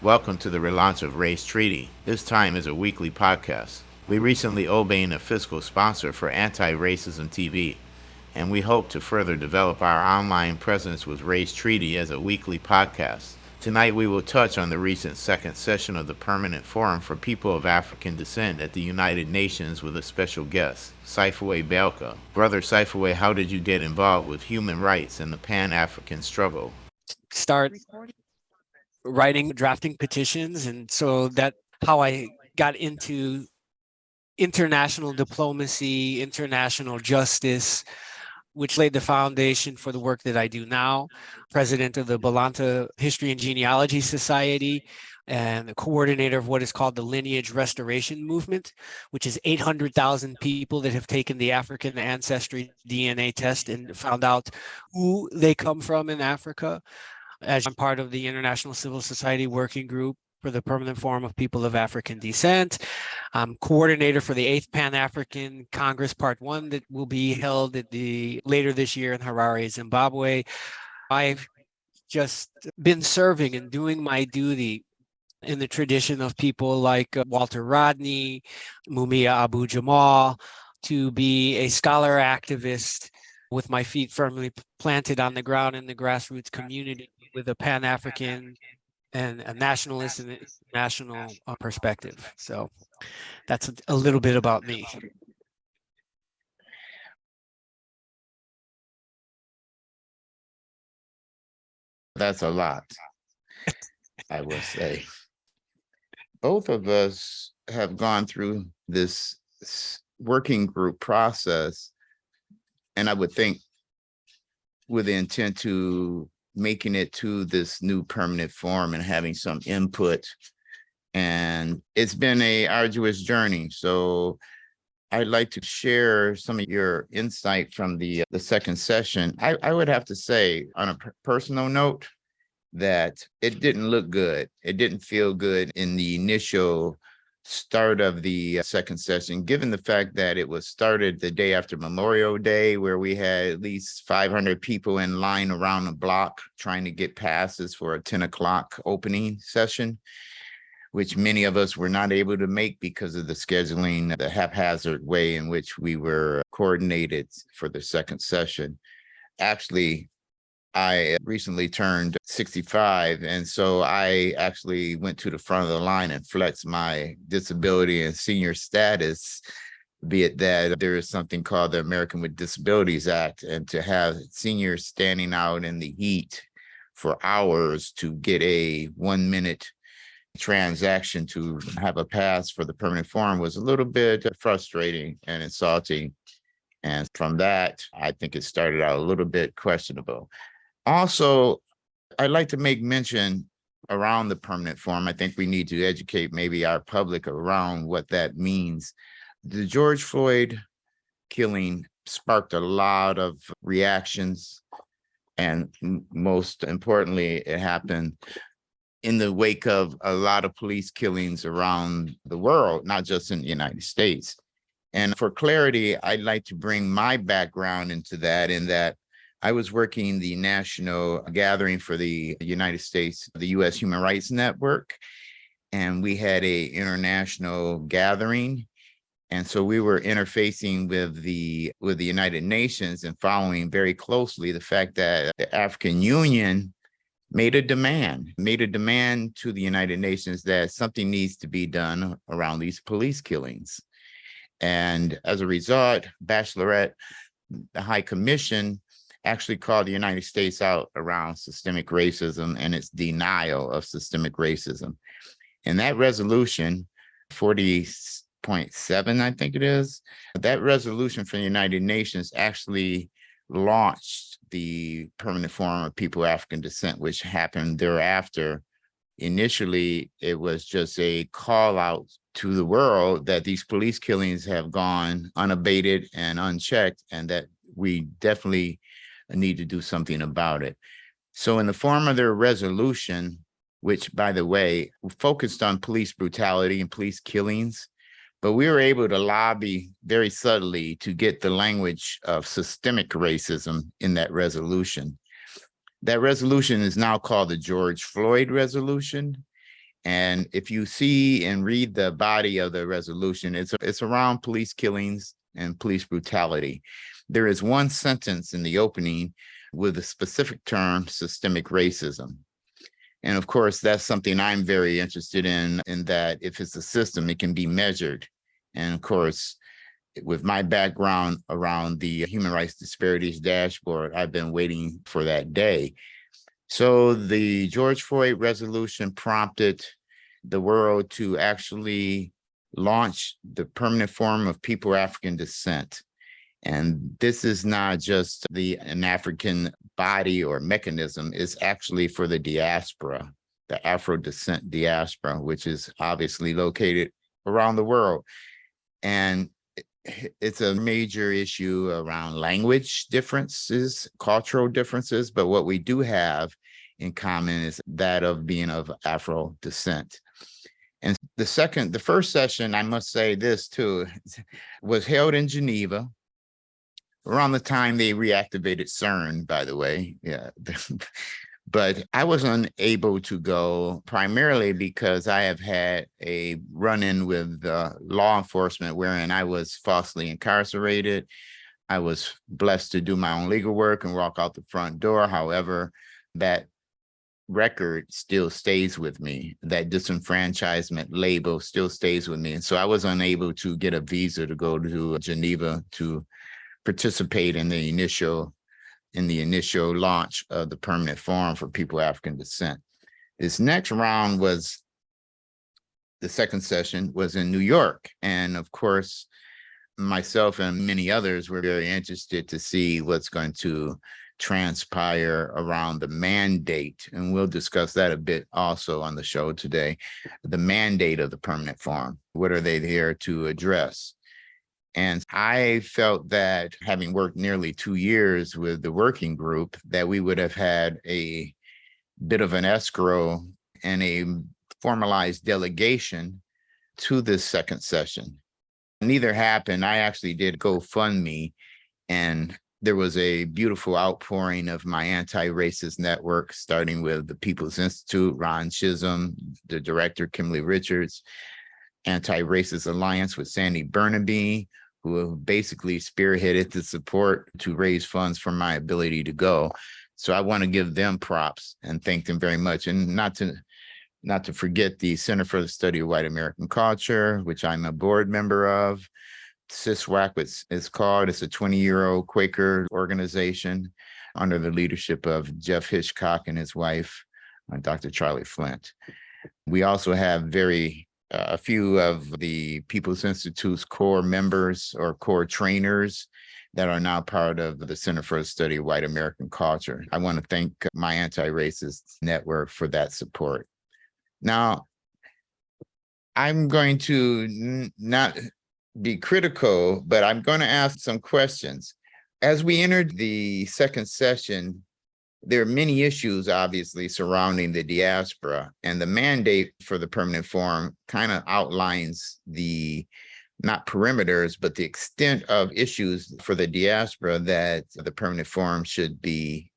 Welcome to the relaunch of Race Treaty. This time is a weekly podcast. We recently obtained a fiscal sponsor for Anti-RacismTv, and we hope to further develop our online presence with Race Treaty as a weekly podcast. Tonight we will touch on the recent second session of the Permanent Forum for People of African Descent at the United Nations with a special guest, Siphiwe Baleka. Brother Siphiwe, how did you get involved with human rights and the Pan-African struggle? Start drafting petitions, and so that how I got into international diplomacy, international justice, which laid the foundation for the work that I do now. President of the Balanta History and Genealogy Society, and the coordinator of what is called the Lineage Restoration Movement, which is 800,000 people that have taken the African ancestry DNA test and found out who they come from in Africa. As I'm part of the International Civil Society Working Group for the Permanent Forum of People of African Descent. I'm coordinator for the 8th Pan-African Congress Part 1 that will be held at later this year in Harare, Zimbabwe. I've just been serving and doing my duty in the tradition of people like Walter Rodney, Mumia Abu-Jamal, to be a scholar activist with my feet firmly planted on the ground in the grassroots community with a Pan-African and a nationalist and national perspective. So that's a little bit about me. That's a lot, I will say. Both of us have gone through this working group process, and I would think with the intent to making it to this new permanent forum and having some input. And it's been an arduous journey. So I'd like to share some of your insight from the second session. I would have to say, on a personal note, that it didn't look good. It didn't feel good in the initial start of the second session, given the fact that it was started the day after Memorial Day, where we had at least 500 people in line around the block trying to get passes for a 10 o'clock opening session, which many of us were not able to make because of the scheduling, the haphazard way in which we were coordinated for the second session. Actually, I recently turned 65, and so I actually went to the front of the line and flexed my disability and senior status, be it that there is something called the American with Disabilities Act, and to have seniors standing out in the heat for hours to get a 1-minute transaction to have a pass for the permanent forum was a little bit frustrating and insulting. And from that, I think it started out a little bit questionable. Also, I'd like to make mention around the permanent forum. I think we need to educate maybe our public around what that means. The George Floyd killing sparked a lot of reactions, and most importantly, it happened in the wake of a lot of police killings around the world, not just in the United States. And for clarity, I'd like to bring my background into that, in that I was working the national gathering for the United States, the U.S. Human Rights Network, and we had a international gathering. And so we were interfacing with the United Nations and following very closely the fact that the African Union made a demand to the United Nations that something needs to be done around these police killings. And as a result, Bachelet, the High Commission, actually called the United States out around systemic racism and its denial of systemic racism. And that resolution, 40.7, I think it is, that resolution from the United Nations actually launched the Permanent Forum of People of African Descent, which happened thereafter. Initially, it was just a call out to the world that these police killings have gone unabated and unchecked, and that we definitely need to do something about it. So in the form of their resolution, which, by the way, focused on police brutality and police killings, but we were able to lobby very subtly to get the language of systemic racism in that resolution. That resolution is now called the George Floyd Resolution. And if you see and read the body of the resolution, it's around police killings and police brutality. There is one sentence in the opening with a specific term, systemic racism. And of course, that's something I'm very interested in that if it's a system, it can be measured. And of course, with my background around the Human Rights Disparities Dashboard, I've been waiting for that day. So the George Floyd resolution prompted the world to actually launch the permanent forum of people of African descent. And this is not just an African body or mechanism, it's actually for the diaspora, the Afro descent diaspora, which is obviously located around the world. And it's a major issue around language differences, cultural differences, but what we do have in common is that of being of Afro descent. And the first session, I must say this too, was held in Geneva around the time they reactivated CERN, by the way. Yeah. But I was unable to go primarily because I have had a run-in with law enforcement wherein I was falsely incarcerated. I was blessed to do my own legal work and walk out the front door. However, that record still stays with me. That disenfranchisement label still stays with me. And so I was unable to get a visa to go to Geneva to participate in the initial launch of the permanent forum for people of African descent. This next round was, the second session was in New York. And of course, myself and many others were very interested to see what's going to transpire around the mandate. And we'll discuss that a bit also on the show today. The mandate of the permanent forum. What are they here to address? And I felt that having worked nearly 2 years with the working group, that we would have had a bit of an escrow and a formalized delegation to this second session. Neither happened. I actually did GoFundMe, and there was a beautiful outpouring of my anti-racist network, starting with the People's Institute, Ron Chisholm, the director, Kimberly Richards, Anti-Racist Alliance with Sandy Burnaby, who basically spearheaded the support to raise funds for my ability to go. So I want to give them props and thank them very much. And not to forget the Center for the Study of White American Culture, which I'm a board member of. CISWAC is called. It's a 20-year-old Quaker organization under the leadership of Jeff Hitchcock and his wife, Dr. Charlie Flint. We also have a few of the People's Institute's core members or core trainers that are now part of the Center for the Study of White American Culture. I want to thank my anti-racist network for that support. Now, I'm going to not be critical, but I'm going to ask some questions. As we entered the second session, there are many issues, obviously, surrounding the diaspora, and the mandate for the permanent forum kind of outlines not perimeters, but the extent of issues for the diaspora that the permanent forum should be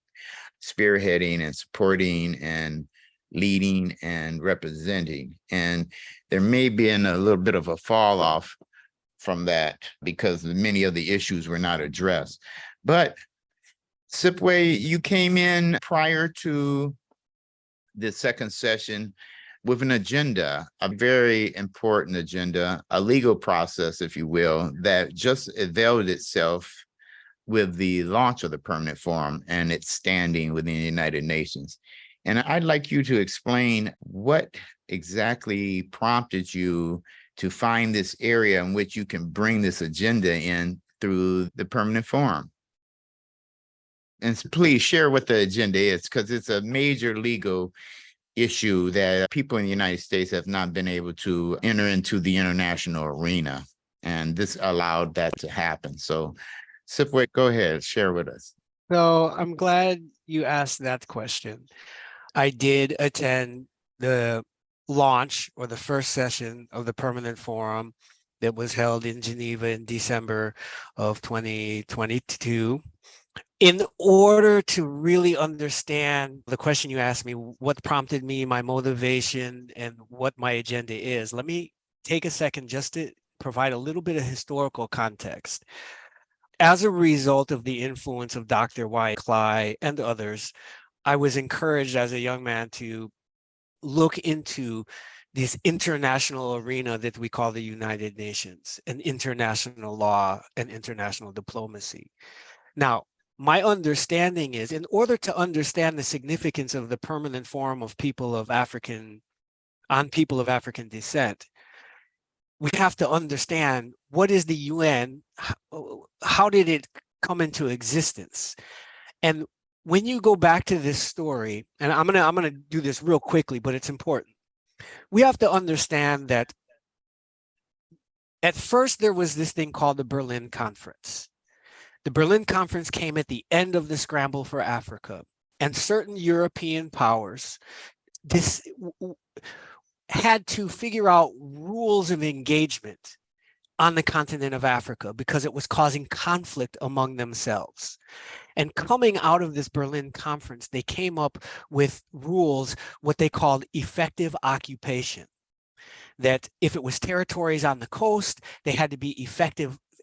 spearheading and supporting and leading and representing. And there may be a little bit of a fall off from that because many of the issues were not addressed. But Siphiwe, you came in prior to the second session with an agenda, a very important agenda, a legal process, if you will, that just availed itself with the launch of the permanent forum and its standing within the United Nations. And I'd like you to explain what exactly prompted you to find this area in which you can bring this agenda in through the permanent forum. And please share what the agenda is, because it's a major legal issue that people in the United States have not been able to enter into the international arena. And this allowed that to happen. So Siphiwe, go ahead, share with us. So I'm glad you asked that question. I did attend the launch or the first session of the permanent forum that was held in Geneva in December of 2022. In order to really understand the question you asked me, what prompted me, my motivation, and what my agenda is, let me take a second just to provide a little bit of historical context. As a result of the influence of Dr. Y. Cly and others, I was encouraged as a young man to look into this international arena that we call the United Nations, and international law and international diplomacy. Now, my understanding is, in order to understand the significance of the permanent forum of people of African descent, we have to understand what is the UN, how did it come into existence? And when you go back to this story, and I'm gonna do this real quickly, but it's important. We have to understand that at first there was this thing called the Berlin Conference. The Berlin Conference came at the end of the scramble for Africa, and certain European powers had to figure out rules of engagement on the continent of Africa because it was causing conflict among themselves. And coming out of this Berlin Conference, they came up with rules, what they called effective occupation. That if it was territories on the coast, they had to be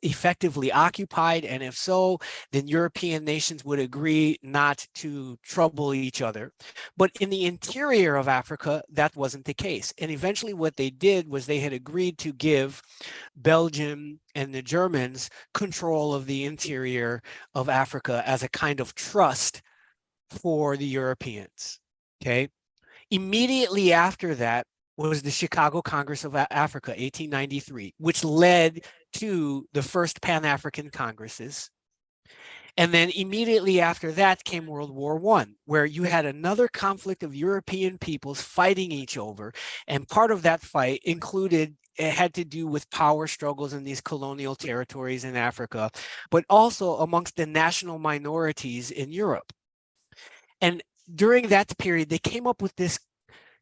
effectively occupied, and if so, then European nations would agree not to trouble each other. But in the interior of Africa, that wasn't the case. And eventually what they did was they had agreed to give Belgium and the Germans control of the interior of Africa as a kind of trust for the Europeans, okay? Immediately after that was the Chicago Congress of Africa, 1893, which led to the first Pan-African Congresses. And then immediately after that came World War I, where you had another conflict of European peoples fighting each other. And part of that fight it had to do with power struggles in these colonial territories in Africa, but also amongst the national minorities in Europe. And during that period, they came up with this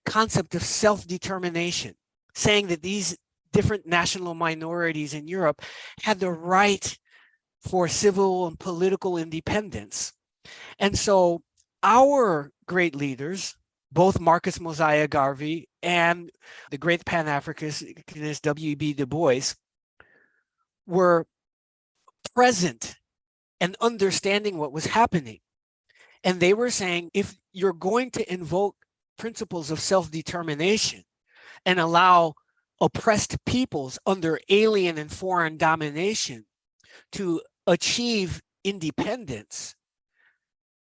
concept of self-determination, saying that these different national minorities in Europe had the right for civil and political independence. And so our great leaders, both Marcus Mosiah Garvey and the great Pan-Africanist W.E.B. Du Bois, were present and understanding what was happening. And they were saying, if you're going to invoke principles of self-determination and allow oppressed peoples under alien and foreign domination to achieve independence,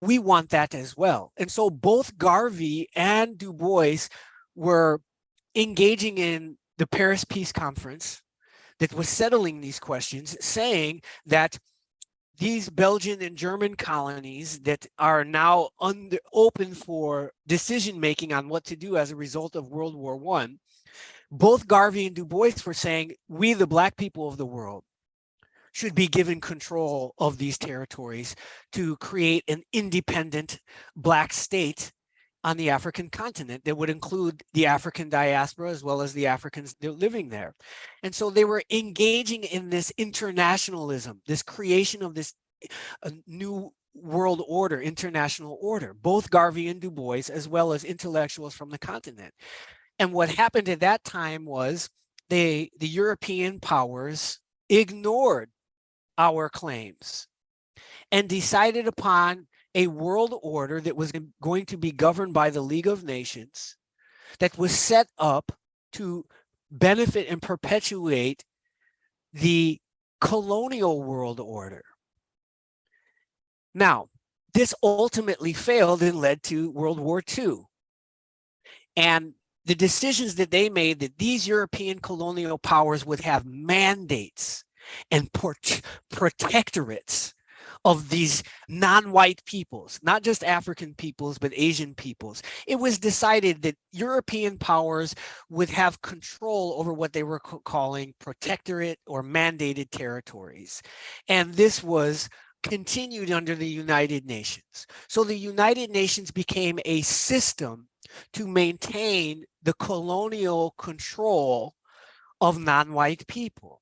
we want that as well. And so both Garvey and Du Bois were engaging in the Paris Peace Conference that was settling these questions, saying that these Belgian and German colonies that are now open for decision-making on what to do as a result of World War I, both Garvey and Du Bois were saying, we, the Black people of the world, should be given control of these territories to create an independent Black state on the African continent that would include the African diaspora as well as the Africans living there. And so they were engaging in this internationalism, this creation of this new world order, international order, both Garvey and Du Bois, as well as intellectuals from the continent. And what happened at that time was the European powers ignored our claims and decided upon a world order that was going to be governed by the League of Nations, that was set up to benefit and perpetuate the colonial world order. Now, this ultimately failed and led to World War II. And the decisions that they made, that these European colonial powers would have mandates and protectorates of these non-white peoples, not just African peoples, but Asian peoples. It was decided that European powers would have control over what they were calling protectorate or mandated territories. And this was continued under the United Nations. So the United Nations became a system to maintain the colonial control of non-white people.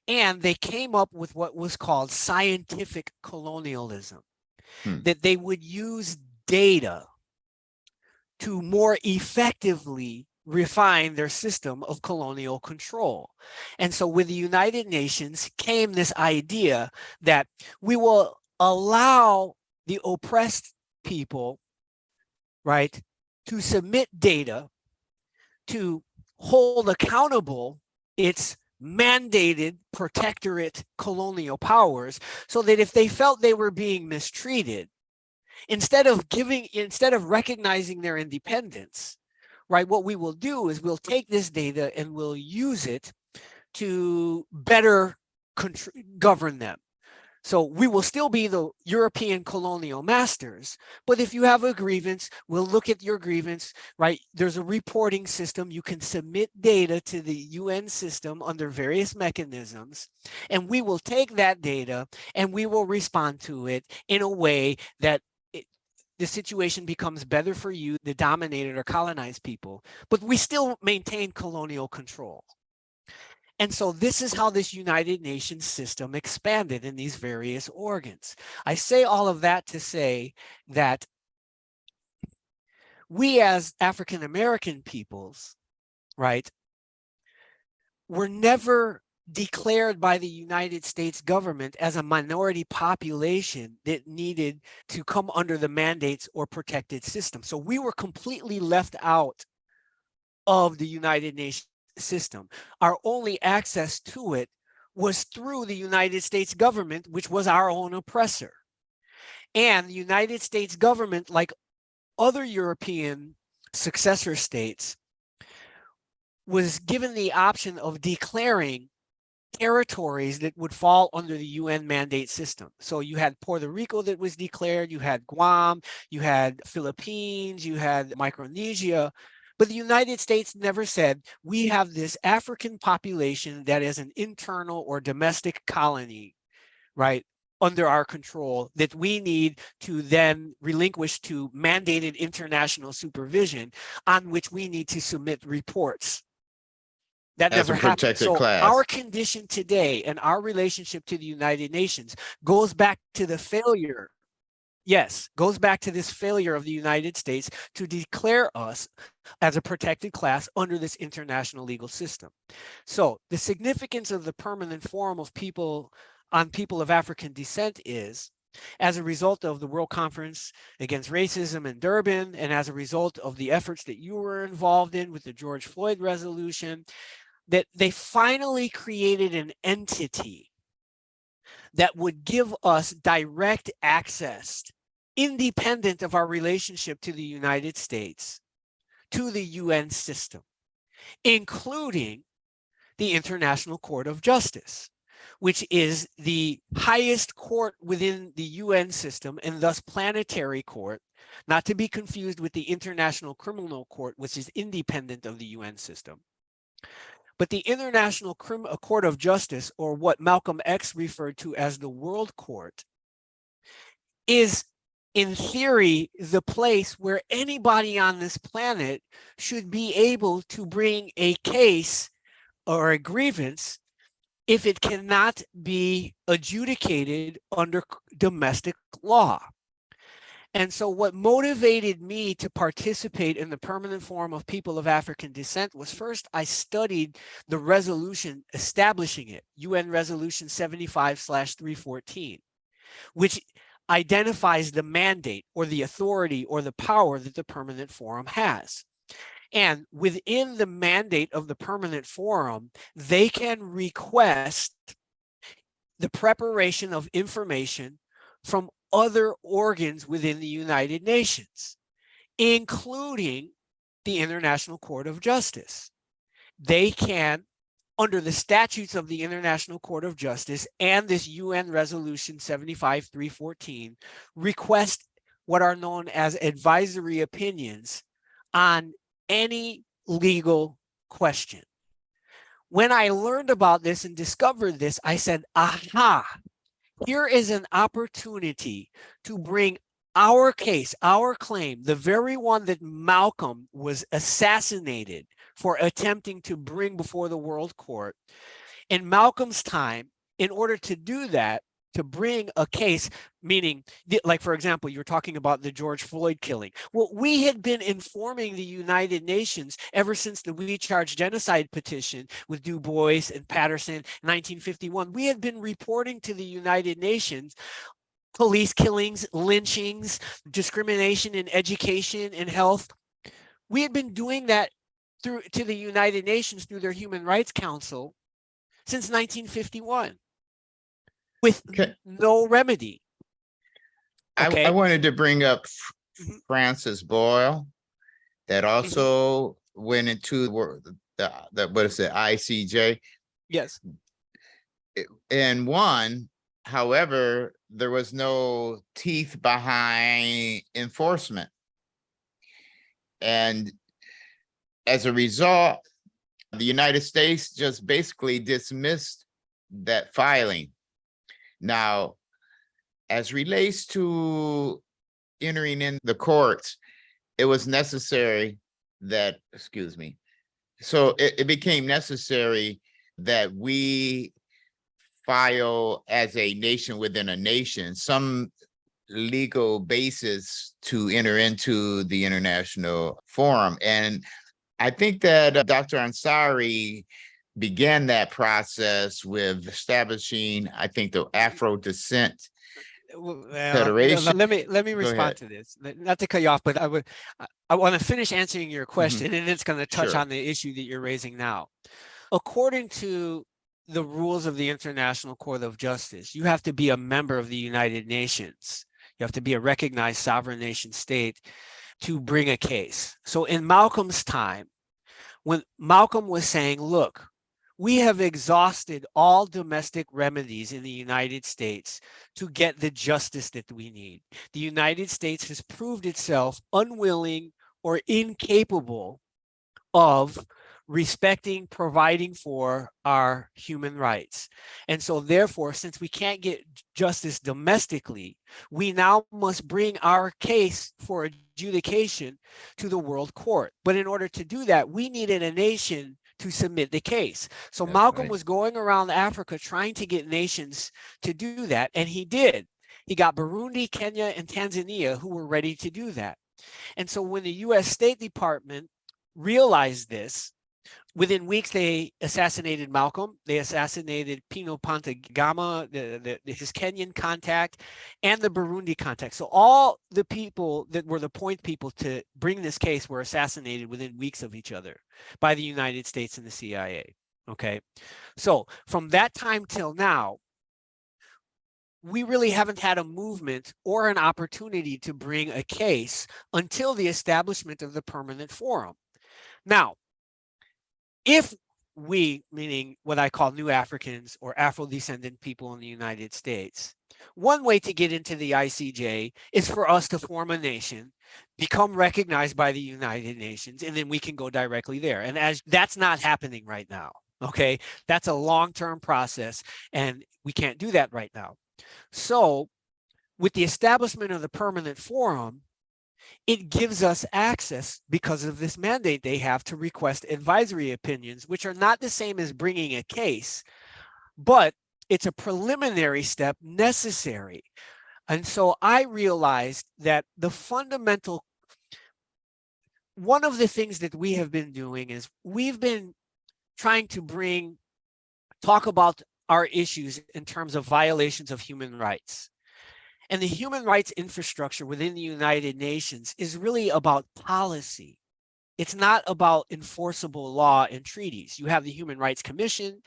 And they came up with what was called scientific colonialism. Hmm. that they would use data to more effectively refine their system of colonial control. And so with the United Nations came this idea that we will allow the oppressed people, right, to submit data to hold accountable its mandated protectorate colonial powers, so that if they felt they were being mistreated, instead of recognizing their independence, right, what we will do is we'll take this data and we'll use it to better govern them. So we will still be the European colonial masters, but if you have a grievance, we'll look at your grievance, right? There's a reporting system. You can submit data to the UN system under various mechanisms, and we will take that data and we will respond to it in a way that the situation becomes better for you, the dominated or colonized people, but we still maintain colonial control. And so this is how this United Nations system expanded in these various organs. I say all of that to say that we as African American peoples, right, were never declared by the United States government as a minority population that needed to come under the mandates or protected system. So we were completely left out of the United Nations system. Our only access to it was through the United States government, which was our own oppressor. And the United States government, like other European successor states, was given the option of declaring territories that would fall under the UN mandate system. So you had Puerto Rico that was declared, you had Guam, you had Philippines, you had Micronesia. But the United States never said, we have this African population that is an internal or domestic colony, right, under our control, that we need to then relinquish to mandated international supervision, on which we need to submit reports. That As never a happened. protected So class. our condition today and our relationship to the United Nations goes back to the failure. Yes, goes back to this failure of the United States to declare us as a protected class under this international legal system. So the significance of the permanent forum of people of African descent is, as a result of the World Conference Against Racism in Durban, and as a result of the efforts that you were involved in with the George Floyd resolution, that they finally created an entity that would give us direct access, independent of our relationship to the United States, to the UN system, including the International Court of Justice, which is the highest court within the UN system and thus planetary court, not to be confused with the International Criminal Court, which is independent of the UN system. But the International Court of Justice, or what Malcolm X referred to as the World Court, is in theory the place where anybody on this planet should be able to bring a case or a grievance if it cannot be adjudicated under domestic law. And so what motivated me to participate in the Permanent Forum of People of African Descent was, first, I studied the resolution establishing it, UN Resolution 75/314, which identifies the mandate or the authority or the power that the Permanent Forum has. And within the mandate of the Permanent Forum, they can request the preparation of information from other organs within the United Nations, including the International Court of Justice. They can, under the statutes of the International Court of Justice and this UN Resolution 75/314, request what are known as advisory opinions on any legal question. When I learned about this and discovered this, I said, aha, here is an opportunity to bring our case, our claim, the very one that Malcolm was assassinated for attempting to bring before the World Court. In Malcolm's time, in order to do that, to bring a case, meaning, like, for example, you're talking about the George Floyd killing. Well, we had been informing the United Nations ever since the We Charge Genocide petition with Du Bois and Patterson in 1951. We had been reporting to the United Nations police killings, lynchings, discrimination in education and health. We had been doing that to the United Nations through their Human Rights Council since 1951. With no remedy. Okay. I wanted to bring up Mhm. Francis Boyle, that also went into the what is it, ICJ, Yes. and won. However, there was no teeth behind enforcement. And as a result, the United States just basically dismissed that filing. Now, as relates to entering in the courts, it was necessary that, excuse me, so it became necessary that we file as a nation within a nation some legal basis to enter into the international forum. And I think that Dr. Ansari began that process with establishing, I think, the Afro Descent Federation. Let me Go respond ahead. to this. Not to cut you off, but I want to finish answering your question, and it's going to touch Sure. on the issue that you're raising now. According to the rules of the International Court of Justice, you have to be a member of the United Nations. You have to be a recognized sovereign nation state to bring a case. So in Malcolm's time, when Malcolm was saying, look, we have exhausted all domestic remedies in the United States to get the justice that we need. The United States has proved itself unwilling or incapable of respecting, providing for our human rights. And so therefore, since we can't get justice domestically, we now must bring our case for adjudication to the World Court. But in order to do that, we needed a nation to submit the case. So That's Malcolm right. was going around Africa trying to get nations to do that, and he did. He got Burundi, Kenya, and Tanzania who were ready to do that. And so when the US State Department realized this, within weeks, they assassinated Malcolm. They assassinated Pino Pantagama, his Kenyan contact, and the Burundi contact. So all the people that were the point people to bring this case were assassinated within weeks of each other by the United States and the CIA. Okay, so from that time till now, we really haven't had a movement or an opportunity to bring a case until the establishment of the permanent forum. Now, if we, meaning what I call new Africans or Afro-descendant people in the United States, one way to get into the ICJ is for us to form a nation, become recognized by the United Nations, and then we can go directly there. And as that's not happening right now, okay? That's a long-term process, and we can't do that right now. So with the establishment of the permanent forum, it gives us access, because of this mandate they have, to request advisory opinions, which are not the same as bringing a case, but it's a preliminary step necessary. And so I realized that the fundamental, one of the things that we have been doing is we've been trying to talk about our issues in terms of violations of human rights. And the human rights infrastructure within the United Nations is really about policy. It's not about enforceable law and treaties. You have the Human Rights Commission.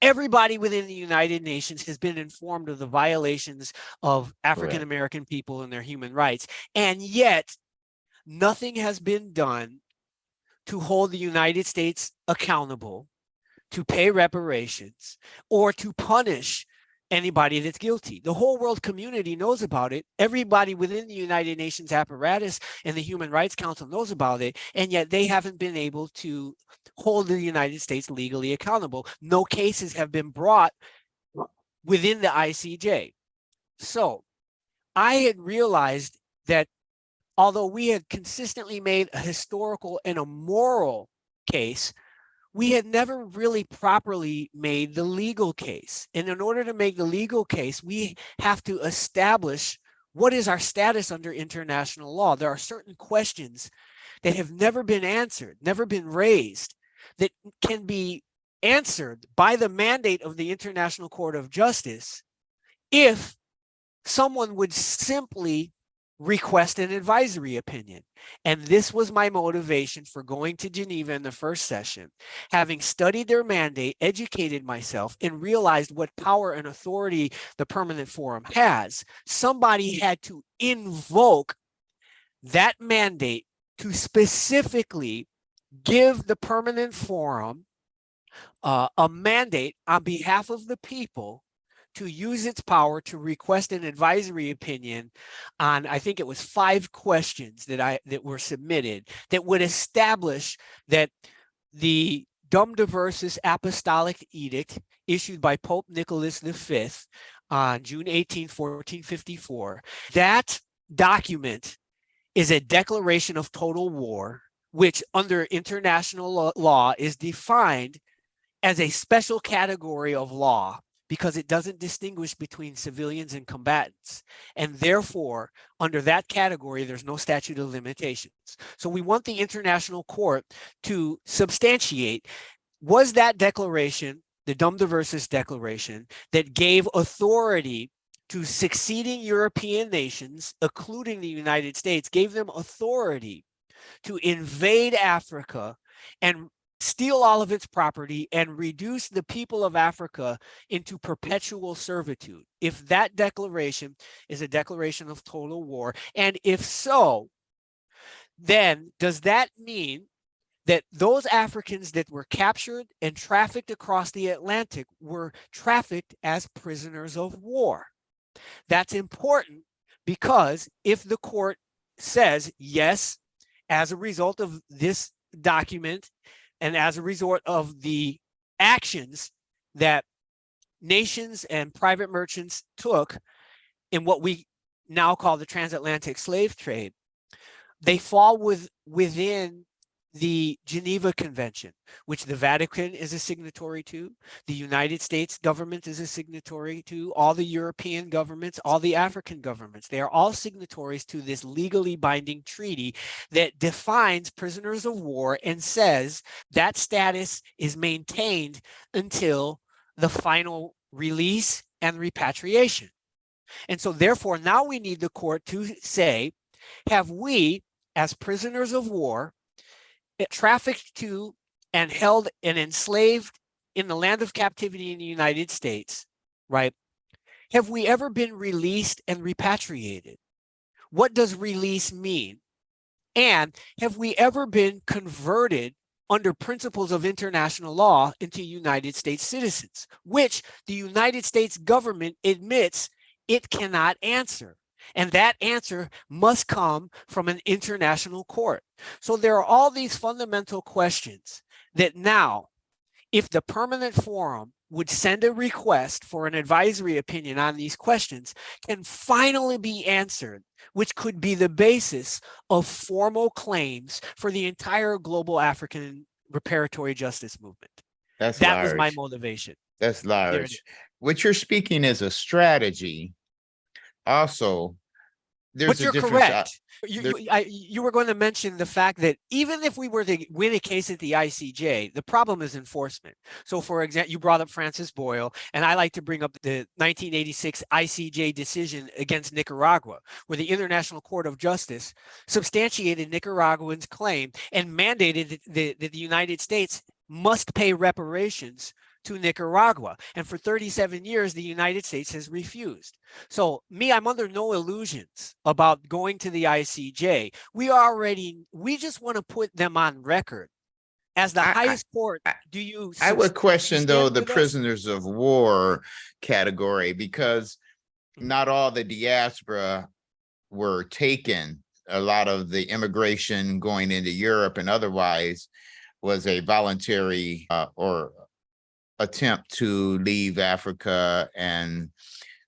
Everybody within the United Nations has been informed of the violations of African American people and their human rights. And yet, nothing has been done to hold the United States accountable, to pay reparations, or to punish anybody that's guilty. The whole world community knows about it. Everybody within the United Nations apparatus and the Human Rights Council knows about it, and yet they haven't been able to hold the United States legally accountable. No cases have been brought within the ICJ. So I had realized that although we had consistently made a historical and a moral case, we had never really properly made the legal case. And in order to make the legal case, we have to establish what is our status under international law. There are certain questions that have never been answered, never been raised, that can be answered by the mandate of the International Court of Justice if someone would simply request an advisory opinion. And this was my motivation for going to Geneva in the first session, having studied their mandate, educated myself, and realized what power and authority the Permanent Forum has. Somebody had to invoke that mandate to specifically give the Permanent Forum a mandate on behalf of the people to use its power to request an advisory opinion on, I think it was 5 questions that were submitted that would establish that the Dum Diversus Apostolic Edict issued by Pope Nicholas V on June 18, 1454, that document is a declaration of total war, which under international law is defined as a special category of law because it doesn't distinguish between civilians and combatants. And therefore, under that category, there's no statute of limitations. So we want the International Court to substantiate, was that declaration, the Dum Diversus Declaration, that gave authority to succeeding European nations, including the United States, gave them authority to invade Africa and steal all of its property and reduce the people of Africa into perpetual servitude? If that declaration is a declaration of total war, and if so, then does that mean that those Africans that were captured and trafficked across the Atlantic were trafficked as prisoners of war? That's important because if the court says, yes, as a result of this document, and as a result of the actions that nations and private merchants took in what we now call the transatlantic slave trade, they fall within the Geneva Convention, which the Vatican is a signatory to, the United States government is a signatory to, all the European governments, all the African governments. They are all signatories to this legally binding treaty that defines prisoners of war and says that status is maintained until the final release and repatriation. And so therefore, now we need the court to say, have we, as prisoners of war, trafficked to and held and enslaved in the land of captivity in the United States, right? Have we ever been released and repatriated? What does release mean? And have we ever been converted under principles of international law into United States citizens, which the United States government admits it cannot answer? And that answer must come from an international court. So there are all these fundamental questions that now, if the Permanent Forum would send a request for an advisory opinion on these questions, can finally be answered, which could be the basis of formal claims for the entire global African reparatory justice movement. That was my motivation. That's large. What you're speaking is a strategy. Also, there's a difference. Correct. You were going to mention the fact that even if we were to win a case at the ICJ, the problem is enforcement. So, for example, you brought up Francis Boyle, and I like to bring up the 1986 ICJ decision against Nicaragua, where the International Court of Justice substantiated Nicaraguans' claim and mandated that the United States must pay reparations to Nicaragua. And for 37 years, the United States has refused. So I'm under no illusions about going to the ICJ. We just want to put them on record. As the highest court, I would question, though, the prisoners of war category, because not all the diaspora were taken. A lot of the immigration going into Europe and otherwise was a voluntary or attempt to leave Africa and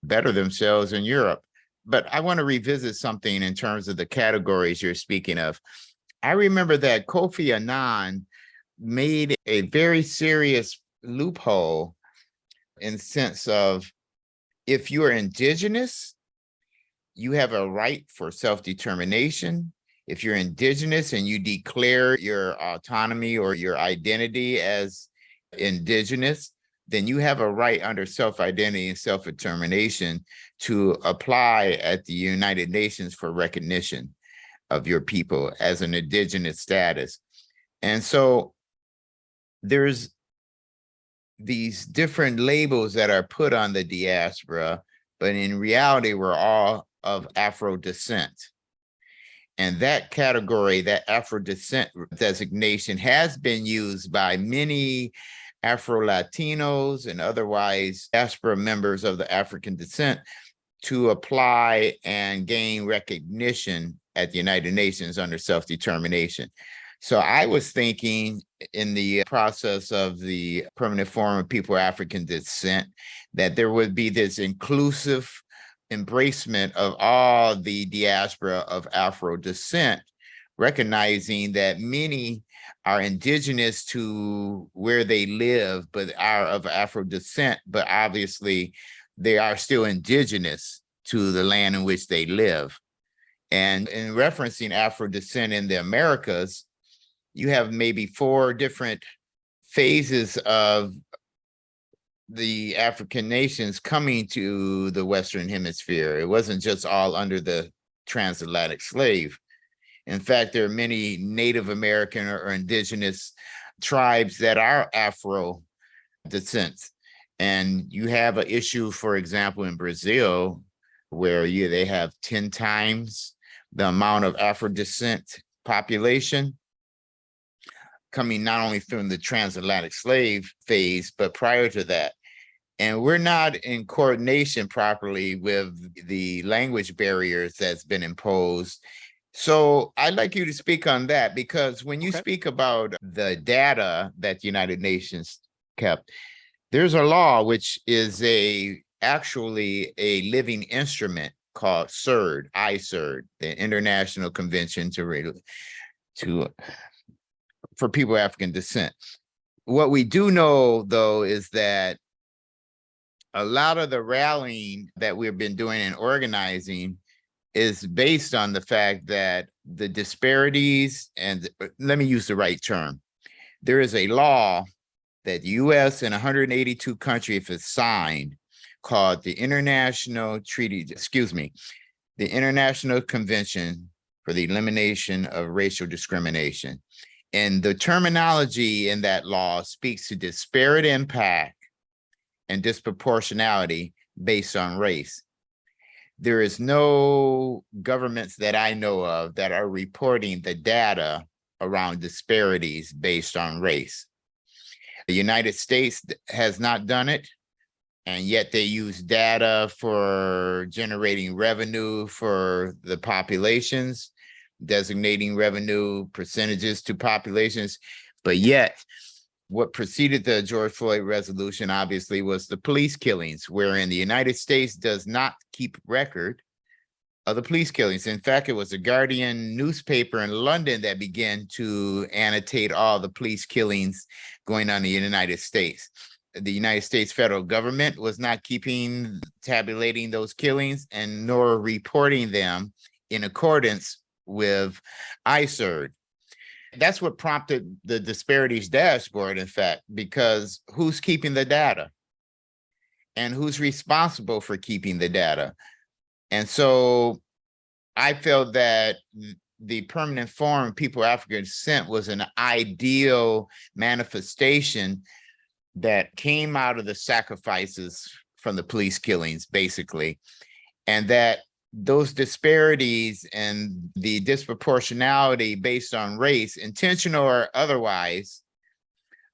better themselves in Europe. But I want to revisit something in terms of the categories you're speaking of. I remember that Kofi Annan made a very serious loophole in the sense of if you are indigenous, you have a right for self-determination. If you're indigenous and you declare your autonomy or your identity as indigenous, then you have a right under self-identity and self-determination to apply at the United Nations for recognition of your people as an indigenous status. And so there's these different labels that are put on the diaspora, but in reality, we're all of Afro descent. And that category, that Afro descent designation, has been used by many Afro-Latinos and otherwise diaspora members of the African descent to apply and gain recognition at the United Nations under self-determination. So I was thinking in the process of the Permanent Forum of People of African Descent that there would be this inclusive embracement of all the diaspora of Afro descent, recognizing that many are indigenous to where they live, but are of Afro descent, but obviously they are still indigenous to the land in which they live. And in referencing Afro descent in the Americas, you have maybe 4 different phases of the African nations coming to the Western Hemisphere. It wasn't just all under the transatlantic slave. In fact, there are many Native American or indigenous tribes that are Afro descent. And you have an issue, for example, in Brazil, where they have 10 times the amount of Afro descent population coming not only from the transatlantic slave phase, but prior to that. And we're not in coordination properly with the language barriers that's been imposed. So I'd like you to speak on that, because when you speak about the data that the United Nations kept, there's a law which is actually a living instrument called CERD, ICERD, the International Convention for People of African Descent. What we do know, though, is that a lot of the rallying that we've been doing and organizing is based on the fact that the disparities, and let me use the right term, there is a law that the US and 182 countries have signed called the International Convention for the Elimination of Racial Discrimination. And the terminology in that law speaks to disparate impact and disproportionality based on race. There is no governments that I know of that are reporting the data around disparities based on race. The United States has not done it, and yet they use data for generating revenue for the populations, designating revenue percentages to populations. But yet, what preceded the George Floyd resolution, obviously, was the police killings, wherein the United States does not keep record of the police killings. In fact, it was the Guardian newspaper in London that began to annotate all the police killings going on in the United States. The United States federal government was not tabulating those killings and nor reporting them in accordance with ICERD. That's what prompted the disparities dashboard, in fact, because who's keeping the data and who's responsible for keeping the data? And so I felt that the Permanent Forum of People of African Descent was an ideal manifestation that came out of the sacrifices from the police killings, basically, and that those disparities and the disproportionality based on race, intentional or otherwise,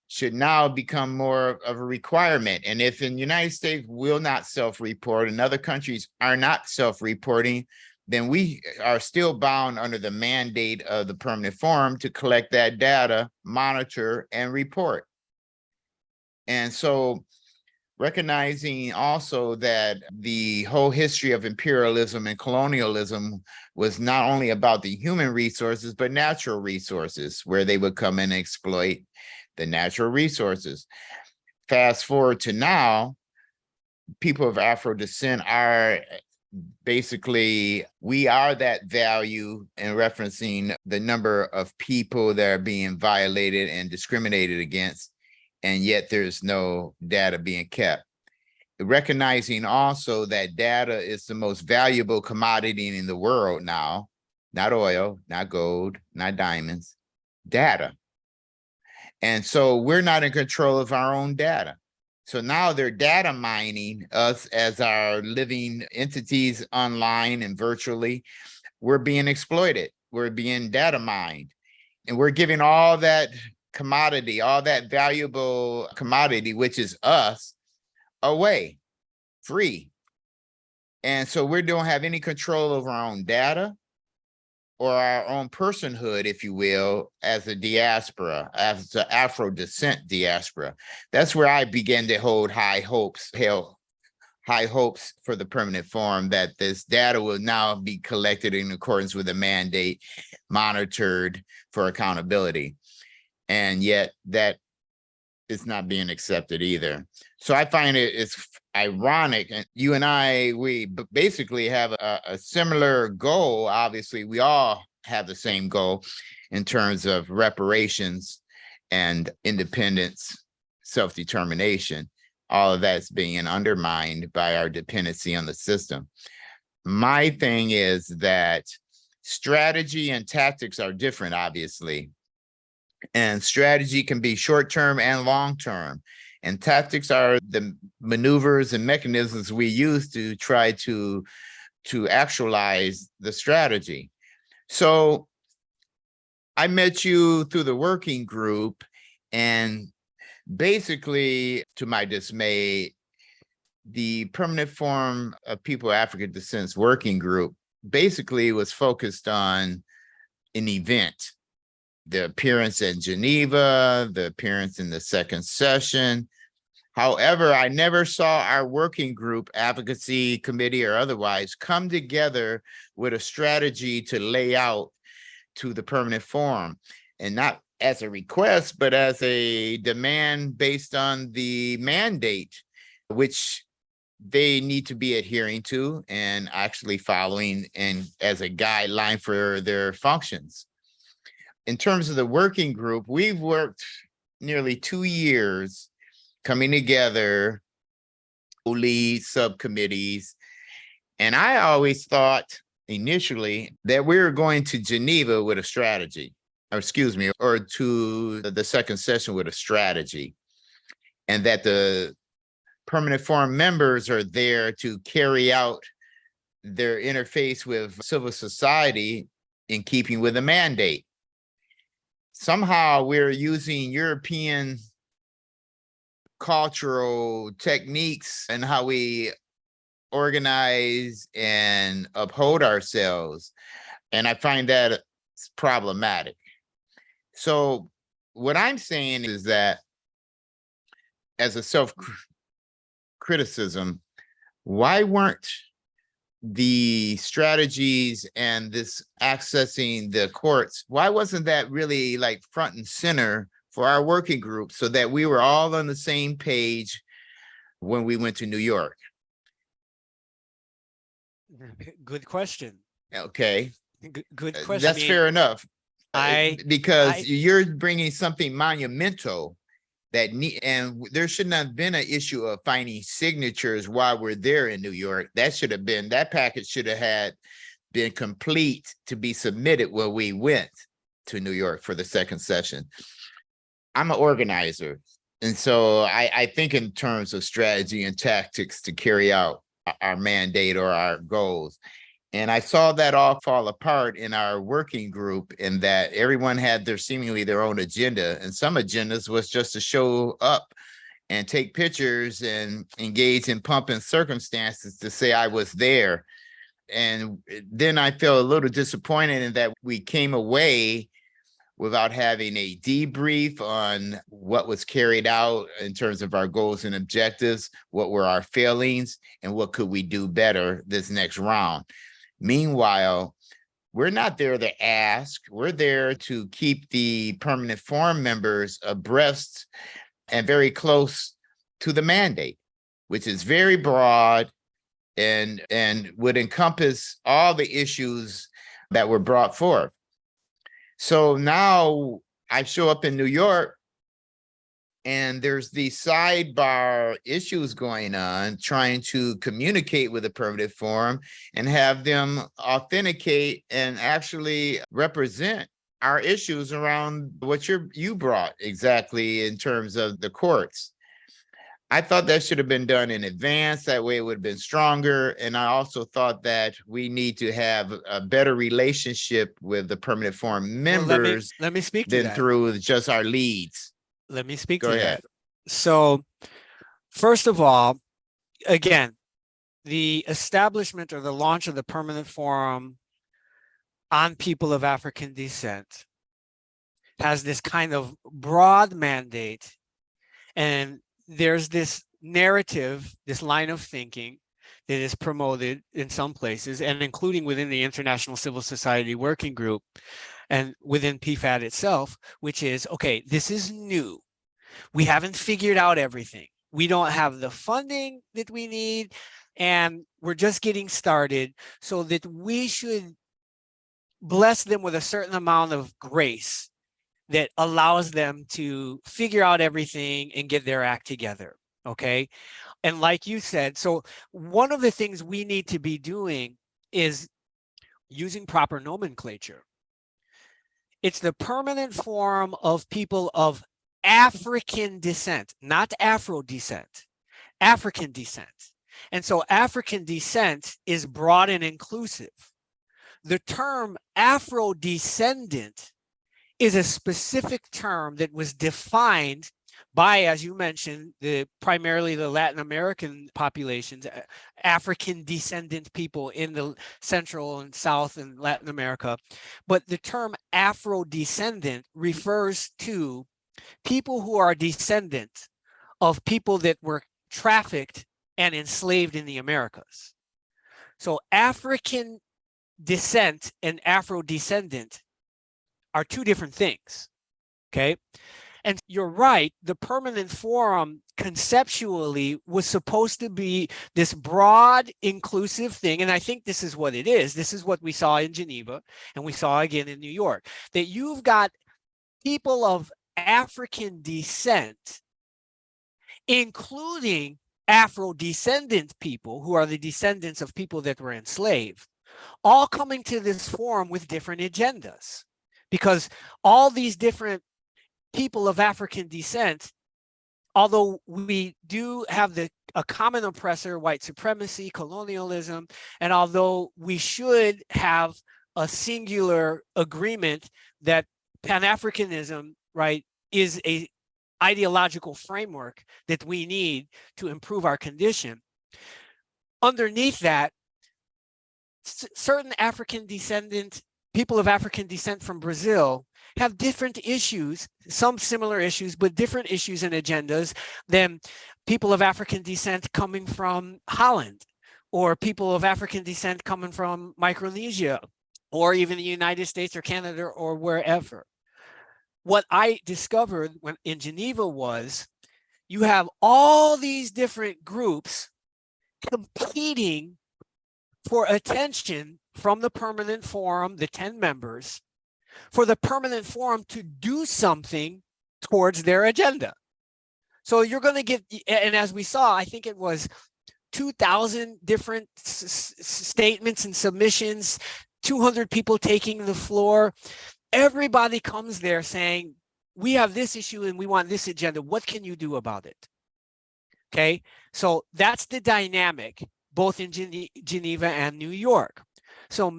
should now become more of a requirement. And if in the United States will not self-report and other countries are not self-reporting, then we are still bound under the mandate of the Permanent Forum to collect that data, monitor, and report. And so recognizing also that the whole history of imperialism and colonialism was not only about the human resources, but natural resources, where they would come and exploit. the natural resources. Fast forward to now, people of Afro descent are basically, we are that value in referencing the number of people that are being violated and discriminated against, and yet there's no data being kept. Recognizing also that data is the most valuable commodity in the world now, not oil, not gold, not diamonds, data. And so we're not in control of our own data. So now they're data mining us as our living entities online and virtually. We're being exploited. We're being data mined. And we're giving all that commodity, all that valuable commodity, which is us, away, free. And so we don't have any control over our own data or our own personhood, if you will, as a diaspora, as the Afro descent diaspora. That's where I began to hold high hopes for the permanent forum, that this data will now be collected in accordance with the mandate, monitored for accountability. And yet that is not being accepted either. So I find it's ironic, and you and I, we basically have a similar goal. Obviously, we all have the same goal in terms of reparations and independence, self-determination. All of that's being undermined by our dependency on the system. My thing is that strategy and tactics are different, obviously. And strategy can be short-term and long-term. And tactics are the maneuvers and mechanisms we use to try to actualize the strategy. So I met you through the working group, and basically, to my dismay, the Permanent Forum of People of African Descent working group basically was focused on an event. The appearance in Geneva, the appearance in the second session. However, I never saw our working group, advocacy committee or otherwise, come together with a strategy to lay out to the permanent forum, and not as a request, but as a demand based on the mandate, which they need to be adhering to and actually following, and as a guideline for their functions. In terms of the working group, we've worked nearly 2 years coming together, lead subcommittees. And I always thought initially that we were going to Geneva with a strategy, or to the second session with a strategy, and that the permanent forum members are there to carry out their interface with civil society in keeping with the mandate. Somehow we're using European cultural techniques and how we organize and uphold ourselves. And I find that problematic. So what I'm saying is that, as a self-criticism, why weren't the strategies and this accessing the courts, why wasn't that really like front and center for our working group, so that we were all on the same page when we went to New York? Good question. Okay. Good question. That's fair enough. Because I- you're bringing something monumental that and there shouldn't have been an issue of finding signatures while we're there in New York. That package should have been complete to be submitted when we went to New York for the second session. I'm an organizer, and so I think in terms of strategy and tactics to carry out our mandate or our goals. And I saw that all fall apart in our working group, in that everyone had seemingly their own agenda, and some agendas was just to show up and take pictures and engage in pumping circumstances to say I was there. And then I felt a little disappointed in that we came away without having a debrief on what was carried out in terms of our goals and objectives, what were our failings, and what could we do better this next round. Meanwhile, We're not there to ask. We're there to keep the permanent forum members abreast and very close to the mandate, which is very broad and would encompass all the issues that were brought forth. So now I show up in New York and there's these sidebar issues going on, trying to communicate with the permanent forum and have them authenticate and actually represent our issues around what you brought exactly in terms of the courts. I thought that should have been done in advance. That way it would have been stronger. And I also thought that we need to have a better relationship with the permanent forum members let me speak to than that. through just our leads. Let me speak Go to ahead. that. So first of all, again, the establishment or the launch of the permanent forum on people of African descent has this kind of broad mandate. And there's this narrative, this line of thinking that is promoted in some places, and including within the International Civil Society Working Group and within PFAT itself, which is, okay, this is new. We haven't figured out everything. We don't have the funding that we need, and we're just getting started, so that we should bless them with a certain amount of grace that allows them to figure out everything and get their act together. Okay. And like you said, so one of the things we need to be doing is using proper nomenclature. It's the permanent forum of people of African descent, not Afro descent, African descent. And so African descent is broad and inclusive. The term Afro descendant is a specific term that was defined by, as you mentioned, primarily the Latin American populations, African descendant people in the Central and South and Latin America. But the term Afro descendant refers to people who are descendants of people that were trafficked and enslaved in the Americas. So African descent and Afro descendant are two different things, okay? And you're right, the permanent forum conceptually was supposed to be this broad, inclusive thing, and I think this is what it is. This is what we saw in Geneva, and we saw again in New York, that you've got people of African descent, including Afro-descendant people, who are the descendants of people that were enslaved, all coming to this forum with different agendas. Because all these different people of African descent, although we do have a common oppressor, white supremacy, colonialism, and although we should have a singular agreement that Pan-Africanism, right, is a ideological framework that we need to improve our condition, underneath that, certain African descendant people of African descent from Brazil have different issues, some similar issues, but different issues and agendas than people of African descent coming from Holland, or people of African descent coming from Micronesia, or even the United States or Canada or wherever. What I discovered in Geneva was you have all these different groups competing for attention from the permanent forum, the 10 members, for the permanent forum to do something towards their agenda. So you're going to get, and as we saw, I think it was 2,000 different statements and submissions, 200 people taking the floor. Everybody comes there saying, we have this issue and we want this agenda. What can you do about it? Okay, so that's the dynamic, both in Geneva and New York. So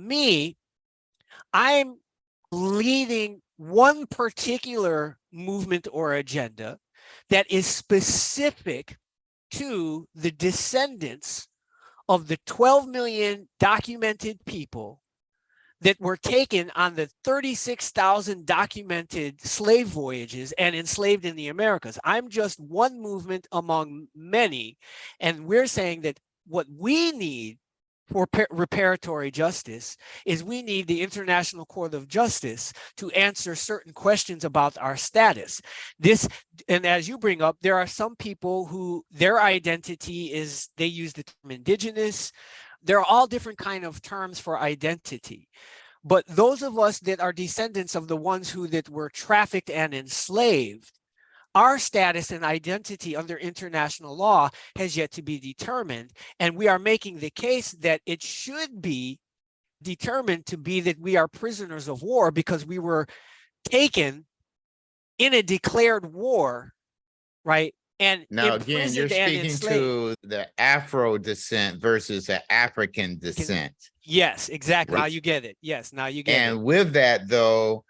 I'm leading one particular movement or agenda that is specific to the descendants of the 12 million documented people that were taken on the 36,000 documented slave voyages and enslaved in the Americas. I'm just one movement among many, and we're saying that what we need for reparatory justice is we need the International Court of Justice to answer certain questions about our status. This, and as you bring up, there are some people who their identity is, they use the term indigenous. There are all different kind of terms for identity. But those of us that are descendants of the ones who that were trafficked and enslaved, our status and identity under international law has yet to be determined. And we are making the case that it should be determined to be that we are prisoners of war because we were taken in a declared war, right? And Now, again, you're imprisoned and speaking enslaved. to the Afro descent versus the African descent. Yes, exactly. Now Right. you get it. Yes, now you get it. And with that, though,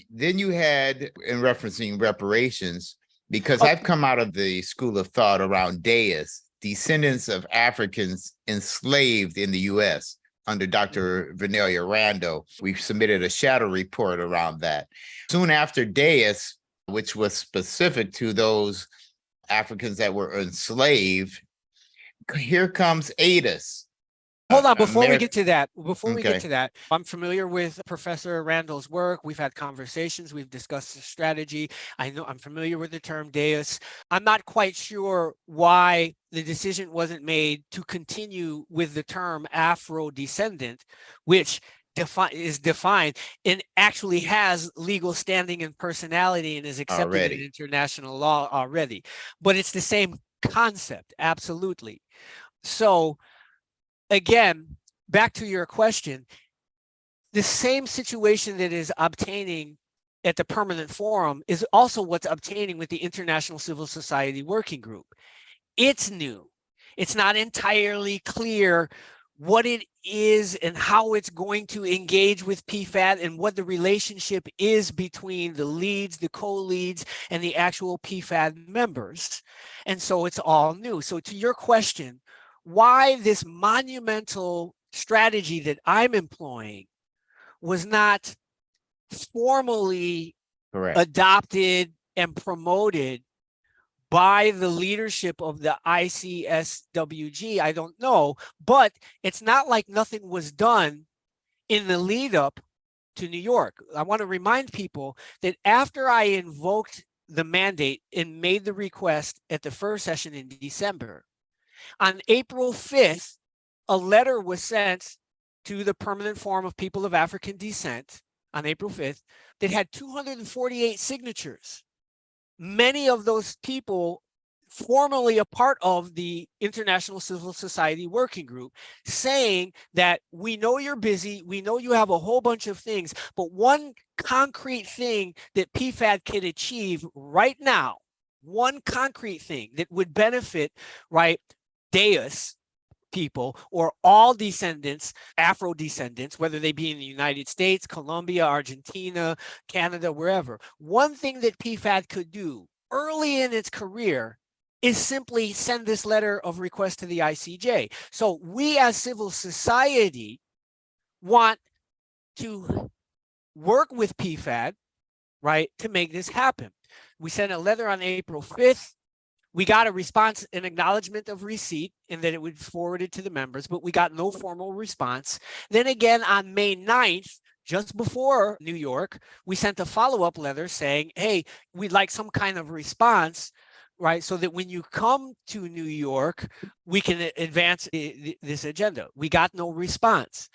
then you had, in referencing reparations, because Oh. I've come out of the school of thought around Deus, descendants of Africans enslaved in the US under Dr. Vernelia Rando. We submitted a shadow report around that. Soon after Deus, which was specific to those Africans that were enslaved, here comes ADIS. Hold on, before we get to that, Okay. I'm familiar with Professor Randall's work. We've had conversations, we've discussed the strategy. I know I'm familiar with the term Deus. I'm not quite sure why the decision wasn't made to continue with the term Afro descendant, which is defined and actually has legal standing and personality and is accepted in Already. international law already. But it's the same concept, absolutely. So again, back to your question, the same situation that is obtaining at the permanent forum is also what's obtaining with the International Civil Society Working Group. It's new. It's not entirely clear what it is and how it's going to engage with PFAT and what the relationship is between the leads, the co-leads, and the actual PFAT members. And so it's all new. So to your question, why this monumental strategy that I'm employing was not formally Correct. adopted and promoted by the leadership of the ICSWG, I don't know, but it's not like nothing was done in the lead up to New York. I want to remind people that after I invoked the mandate and made the request at the first session in December, on April 5th, a letter was sent to the Permanent Forum of People of African Descent on April 5th that had 248 signatures. Many of those people formerly a part of the International Civil Society Working Group, saying that we know you're busy, we know you have a whole bunch of things, but one concrete thing that PFAD can achieve right now, one concrete thing that would benefit, right, Deus people or all descendants, Afro descendants, whether they be in the United States, Colombia, Argentina, Canada, wherever. One thing that PFAD could do early in its career is simply send this letter of request to the ICJ. So we as civil society want to work with PFAD, right, to make this happen. We sent a letter on April 5th. We got a response, an acknowledgement of receipt, and that it would forward it to the members, but we got no formal response. Then again, on May 9th, just before New York, we sent a follow-up letter saying, hey, we'd like some kind of response, right? So that when you come to New York, we can advance this agenda. We got no response.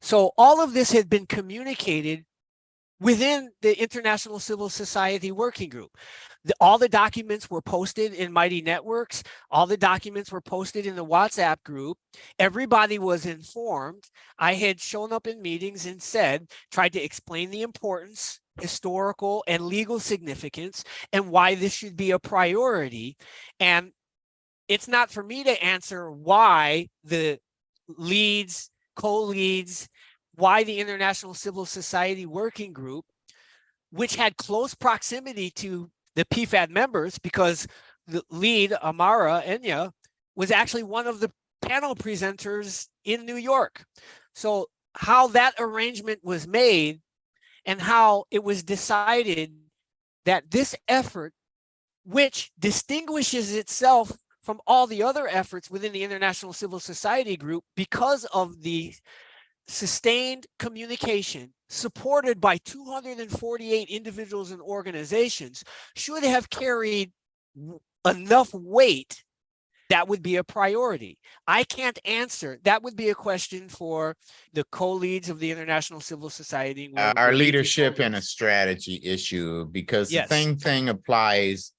So all of this had been communicated within the International Civil Society Working Group. All the documents were posted in Mighty Networks. All the documents were posted in the WhatsApp group. Everybody was informed. I had shown up in meetings and said, tried to explain the importance, historical and legal significance, and why this should be a priority. And it's not for me to answer why the leads, co-leads, why the International Civil Society Working Group, which had close proximity to the PFAD members, because the lead, Amara Enya, was actually one of the panel presenters in New York. So how that arrangement was made and how it was decided that this effort, which distinguishes itself from all the other efforts within the International Civil Society group because of the sustained communication supported by 248 individuals and organizations should have carried enough weight. That would be a priority. I can't answer. That would be a question for the co-leads of the International Civil Society. Our leadership and a strategy issue, because the Yes. same thing applies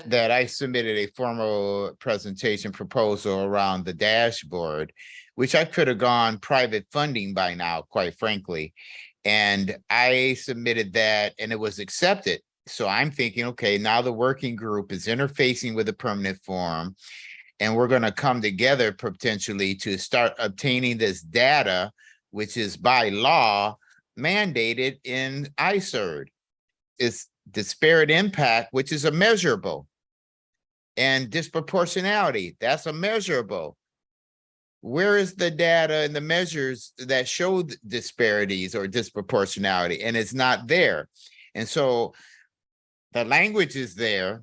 that I submitted a formal presentation proposal around the dashboard, which I could have gone private funding by now, quite frankly. And I submitted that and it was accepted. So I'm thinking, okay, now the working group is interfacing with the permanent forum, and we're going to come together potentially to start obtaining this data, which is by law mandated in ICERD. It's disparate impact, which is a measurable, and disproportionality, that's a measurable. Where is the data and the measures that show disparities or disproportionality? And it's not there. And so the language is there.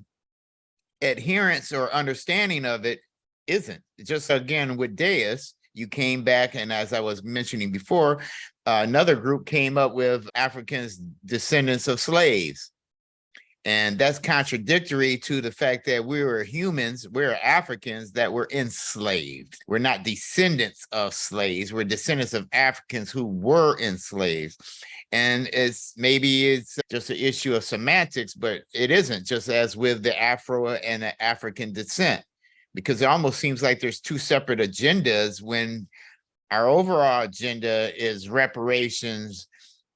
Adherence or understanding of it isn't. Just again with Deus, you came back, and as I was mentioning before, another group came up with Africans descendants of slaves. And that's contradictory to the fact that we were humans, we're Africans that were enslaved. We're not descendants of slaves, we're descendants of Africans who were enslaved. And maybe it's just an issue of semantics, but it isn't, just as with the Afro and the African descent, because it almost seems like there's two separate agendas when our overall agenda is reparations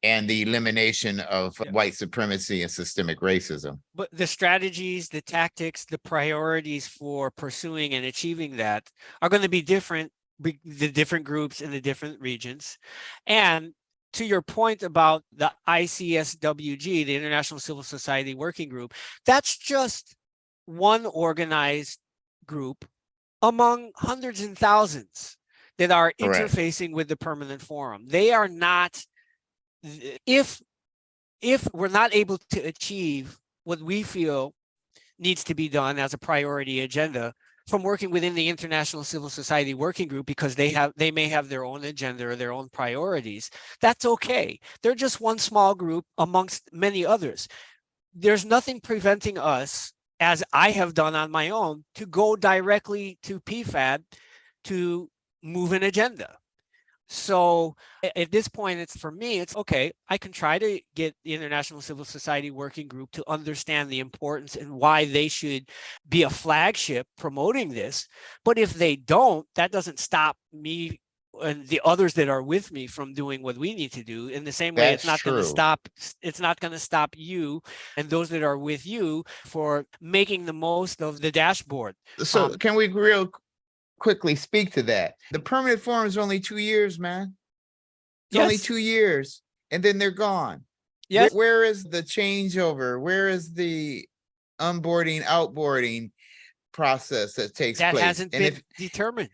and the elimination of white supremacy and systemic racism. But the strategies, the tactics, the priorities for pursuing and achieving that are going to be different, the different groups in the different regions. And to your point about the ICSWG, the International Civil Society Working Group, that's just one organized group among hundreds and thousands that are interfacing with the permanent forum. They are not, if we're not able to achieve what we feel needs to be done as a priority agenda from working within the International Civil Society Working Group, because they may have their own agenda or their own priorities, that's okay. They're just one small group amongst many others. There's nothing preventing us, as I have done on my own, to go directly to PFAD to move an agenda. So at this point, for me, it's okay, I can try to get the International Civil Society Working Group to understand the importance and why they should be a flagship promoting this. But if they don't, that doesn't stop me and the others that are with me from doing what we need to do. In the same way, it's not going to stop you and those that are with you for making the most of the dashboard. So can we real quickly speak to that? The permanent forum is only 2 years, man. It's only 2 years, and then they're gone. Yes. Where is the changeover? Where is the onboarding, outboarding process that takes place? That hasn't been determined.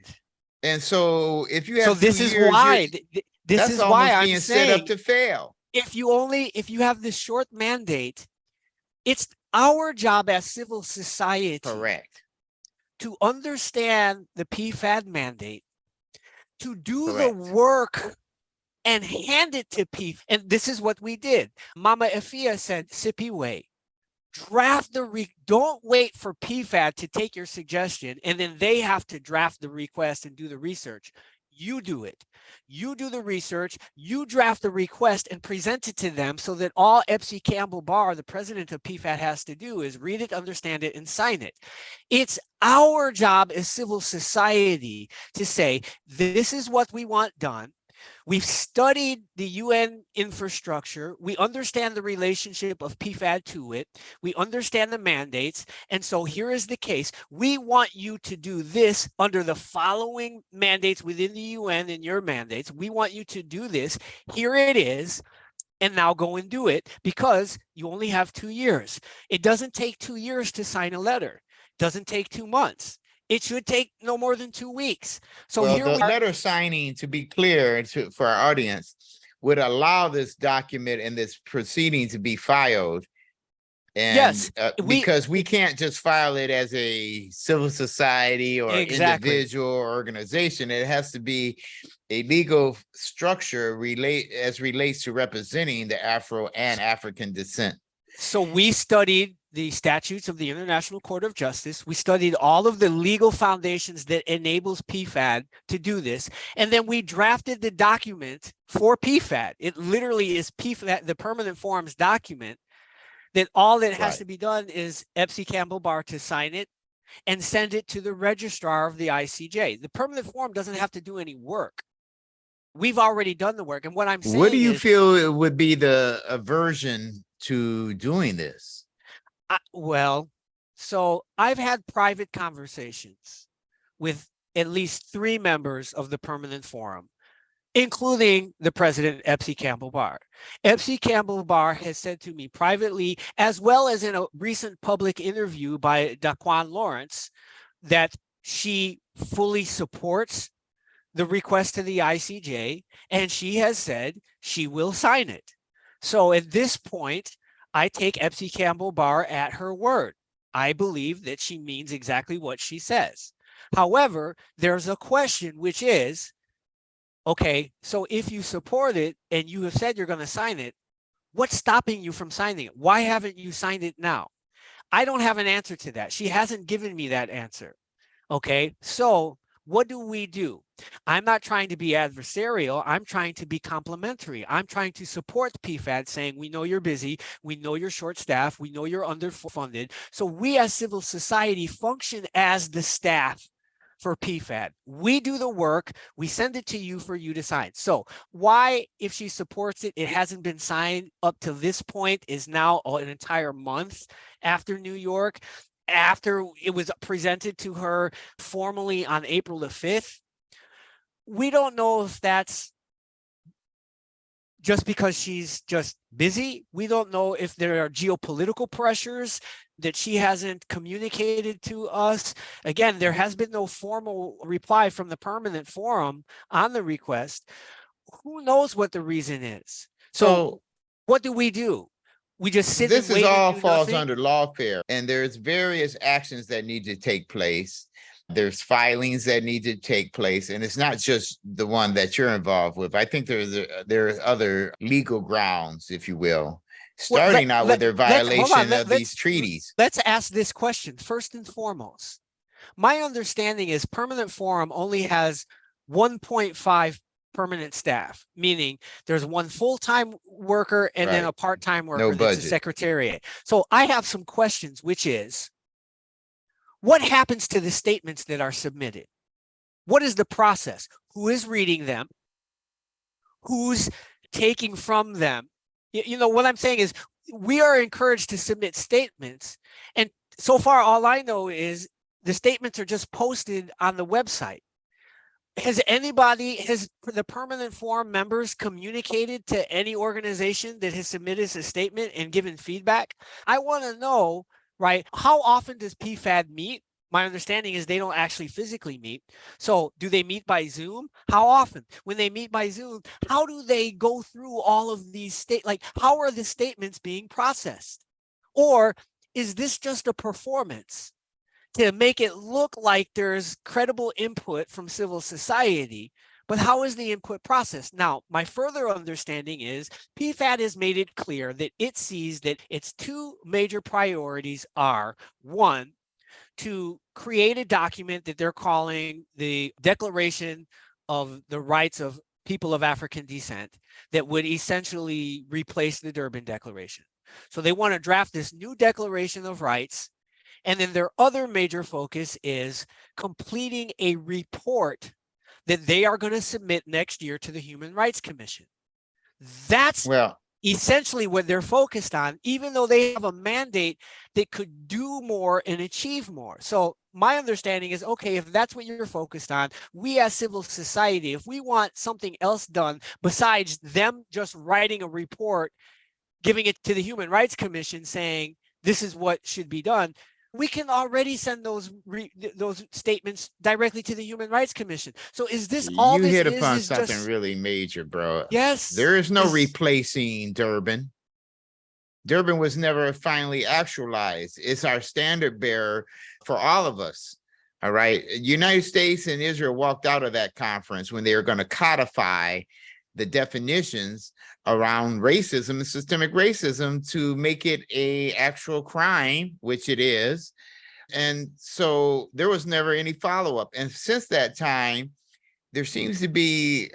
And so if you have, so this is why this is why I'm being saying, set up to fail. If you have this short mandate, it's our job as civil society, correct, to understand the PFAD mandate, to do the work and hand it to PFAD. And this is what we did. Mama Efia said, Siphiwe, draft don't wait for PFAD to take your suggestion and then they have to draft the request and do the research. You do it. You do the research, you draft the request and present it to them, so that all Epsi Campbell Barr, the president of PFAD, has to do is read it, understand it, and sign it. It's our job as civil society to say, this is what we want done. We've studied the UN infrastructure. We understand the relationship of PFAD to it. We understand the mandates. And so here is the case. We want you to do this under the following mandates within the UN and your mandates. We want you to do this. Here it is. And now go and do it, because you only have 2 years. It doesn't take 2 years to sign a letter. It doesn't take 2 months. It should take no more than 2 weeks. So well, here the letter signing, to be clear for our audience, would allow this document and this proceeding to be filed And Yes, because we can't just file it as a civil society or exactly. individual or organization, it has to be a legal structure relates to representing the Afro and African descent. So we studied the statutes of the International Court of Justice. We studied all of the legal foundations that enables PFAD to do this. And then we drafted the document for PFAD. It literally is PFAD, the permanent forms document, that all that has to be done is Epsi Campbell-Barr to sign it and send it to the registrar of the ICJ. The permanent form doesn't have to do any work. We've already done the work. And what I'm saying is— What do you feel would be the aversion to doing this? Well, so I've had private conversations with at least 3 members of the permanent forum, including the president, Epsi Campbell-Barr. Epsi Campbell-Barr has said to me privately, as well as in a recent public interview by Daquan Lawrence, that she fully supports the request to the ICJ, and she has said she will sign it. So at this point, I take Epsi Campbell-Barr at her word. I believe that she means exactly what she says. However, there's a question, which is, okay, so if you support it and you have said you're going to sign it, what's stopping you from signing it? Why haven't you signed it now? I don't have an answer to that. She hasn't given me that answer. Okay, so what do? I'm not trying to be adversarial. I'm trying to be complementary. I'm trying to support PFAD, saying, we know you're busy. We know you're short-staffed. We know you're underfunded. So we as civil society function as the staff for PFAD. We do the work. We send it to you for you to sign. So why, if she supports it, it hasn't been signed up to this point, is now an entire month after New York, after it was presented to her formally on April the 5th. We don't know if that's just because she's just busy. We don't know if there are geopolitical pressures that she hasn't communicated to us. Again, there has been no formal reply from the permanent forum on the request. Who knows what the reason is? So what do? We just sit this and wait is all and do falls nothing? under lawfare, and there's various actions that need to take place. There's filings that need to take place, and it's not just the one that you're involved with. I think there's other legal grounds, if you will, starting out with their violation of these treaties. Let's ask this question first and foremost. My understanding is permanent forum only has 1.5 permanent staff, meaning there's one full-time worker and then a part-time worker that's a secretariat. So I have some questions, which is, what happens to the statements that are submitted? What is the process? Who is reading them? Who's taking from them? You know, what I'm saying is we are encouraged to submit statements. And so far, all I know is the statements are just posted on the website. Has the permanent forum members communicated to any organization that has submitted a statement and given feedback? I want to know, right, how often does PFAD meet? My understanding is they don't actually physically meet. So do they meet by Zoom? How often? When they meet by Zoom, how do they go through all of these how are the statements being processed? Or is this just a performance to make it look like there's credible input from civil society? But how is the input process? Now, my further understanding is PFAD has made it clear that it sees that its 2 major priorities are, 1, to create a document that they're calling the Declaration of the Rights of People of African Descent that would essentially replace the Durban Declaration. So they want to draft this new Declaration of Rights. And then their other major focus is completing a report that they are going to submit next year to the Human Rights Commission. That's essentially what they're focused on, even though they have a mandate that could do more and achieve more. So my understanding is, okay, if that's what you're focused on, we as civil society, if we want something else done besides them just writing a report, giving it to the Human Rights Commission saying this is what should be done, we can already send those statements directly to the Human Rights Commission. So is this all you this hit is? Upon is something just, really major, bro. yes, there is no replacing Durban. Durban was never finally actualized. It's our standard bearer for all of us. All right. United States and Israel walked out of that conference when they were going to codify the definitions around racism and systemic racism to make it a actual crime, which it is. And so there was never any follow-up. And since that time, there seems to be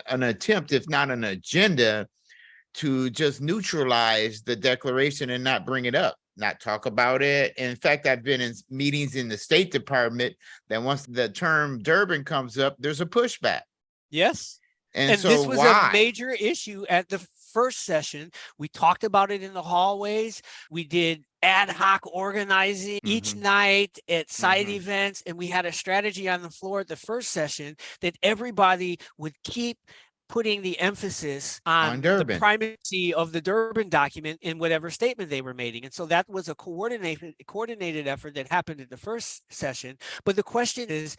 an attempt, if not an agenda, to just neutralize the declaration and not bring it up, not talk about it. In fact, I've been in meetings in the State Department that once the term Durban comes up, there's a pushback. Yes. And so this was why? a major issue at the first session. We talked about it in the hallways. We did ad hoc organizing each night at side events, and we had a strategy on the floor at the first session that everybody would keep putting the emphasis on the primacy of the Durban document in whatever statement they were making. And so that was a coordinated effort that happened at the first session. But the question is,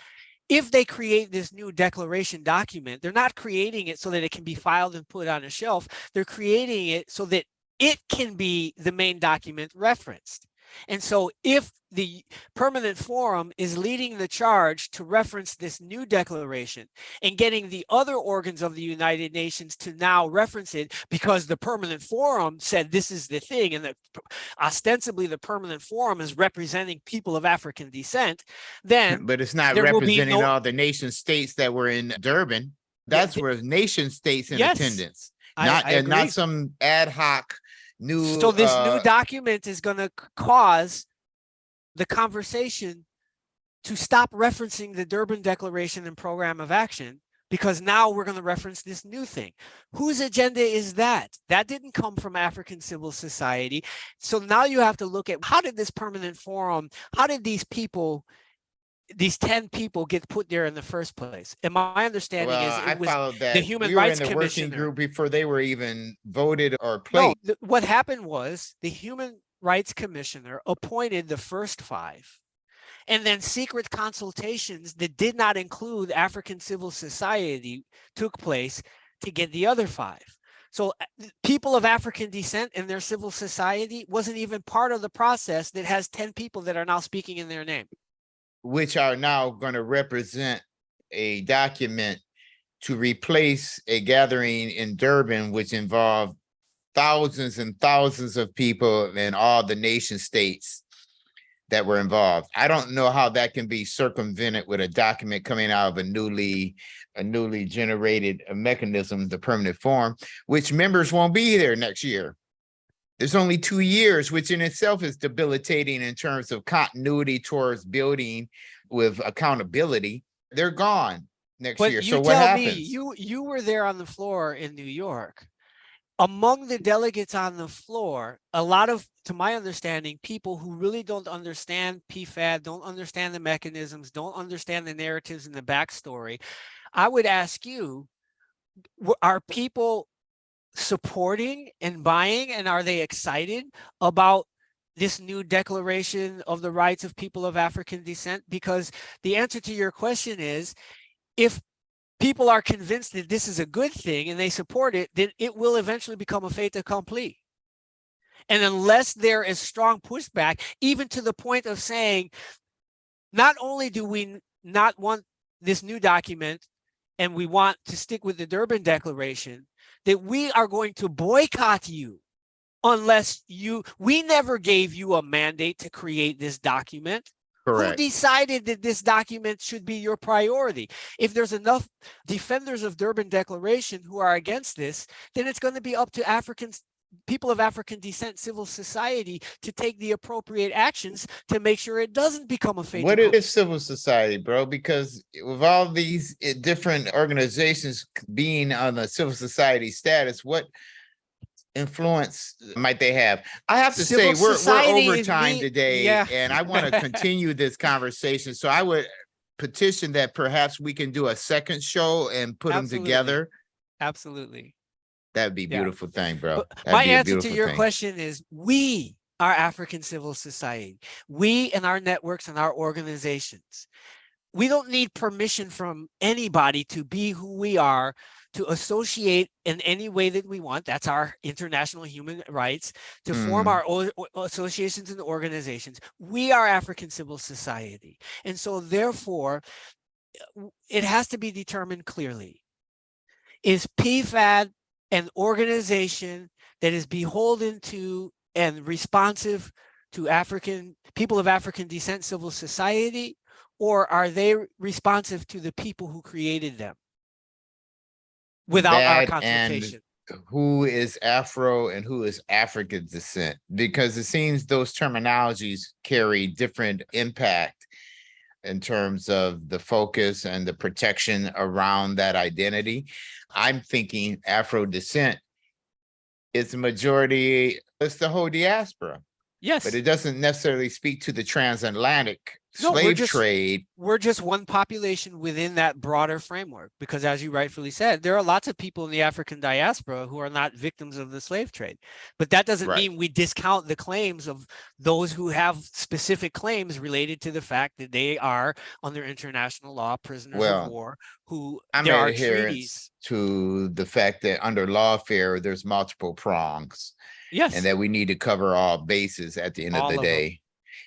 if they create this new declaration document, they're not creating it so that it can be filed and put on a shelf. They're creating it so that it can be the main document referenced. And so if the permanent forum is leading the charge to reference this new declaration and getting the other organs of the United Nations to now reference it because the permanent forum said this is the thing, and that ostensibly the permanent forum is representing people of African descent, then but it's not representing all the nation states that were in Durban. That's where nation states in attendance, not some ad hoc new. So this new document is going to cause the conversation to stop referencing the Durban Declaration and Program of Action, because now we're going to reference this new thing. Whose agenda is that? That didn't come from African civil society. So now you have to look at, how did this permanent forum, how did these people, these 10 people get put there in the first place? And my understanding is it was the Human Rights Commission. Working group before they were even voted or placed. No, what happened was the Human Rights Commissioner appointed the first 5, and then secret consultations that did not include African civil society took place to get the other 5. So people of African descent and their civil society wasn't even part of the process that has 10 people that are now speaking in their name, which are now going to represent a document to replace a gathering in Durban, which involved thousands and thousands of people in all the nation states that were involved. I don't know how that can be circumvented with a document coming out of a newly generated mechanism, the permanent forum, which members won't be there next year. There's only 2 years, which in itself is debilitating in terms of continuity towards building with accountability. They're gone next year. So what happens? You were there on the floor in New York. Among the delegates on the floor, a lot of, to my understanding, people who really don't understand PFAD, don't understand the mechanisms, don't understand the narratives and the backstory. I would ask you, are people supporting and buying, and are they excited about this new declaration of the rights of people of African descent? Because the answer to your question is, if people are convinced that this is a good thing and they support it, then it will eventually become a fait accompli. And unless there is strong pushback, even to the point of saying, not only do we not want this new document and we want to stick with the Durban Declaration, that we are going to boycott you unless we never gave you a mandate to create this document. Correct. Who decided that this document should be your priority? If there's enough defenders of Durban Declaration who are against this, then it's going to be up to people of African descent, civil society, to take the appropriate actions to make sure it doesn't become a fait accompli. What is civil society, bro? Because with all these different organizations being on the civil society status, what influence might they have? I have to say, we're over time today, and I want to continue this conversation. So I would petition that perhaps we can do a second show and put them together. Absolutely. That'd be a beautiful thing, bro. My answer to your question is, we are African civil society. We and our networks and our organizations, we don't need permission from anybody to be who we are, to associate in any way that we want. That's our international human rights, to form our own associations and organizations. We are African civil society. And so therefore, it has to be determined clearly. Is PFAD an organization that is beholden to and responsive to African people of African descent civil society, or are they responsive to the people who created them without our That consultation? and who is Afro and who is African descent? Because it seems those terminologies carry different impact in terms of the focus and the protection around that identity. I'm thinking Afro descent is the majority, it's the whole diaspora. Yes. But it doesn't necessarily speak to the transatlantic No, slave trade. We're just one population within that broader framework, because as you rightfully said, there are lots of people in the African diaspora who are not victims of the slave trade. But that doesn't mean we discount the claims of those who have specific claims related to the fact that they are under international law prisoners of war, who there are treaties. To the fact that under lawfare, there's multiple prongs. Yes. And that we need to cover all bases at the end of the day.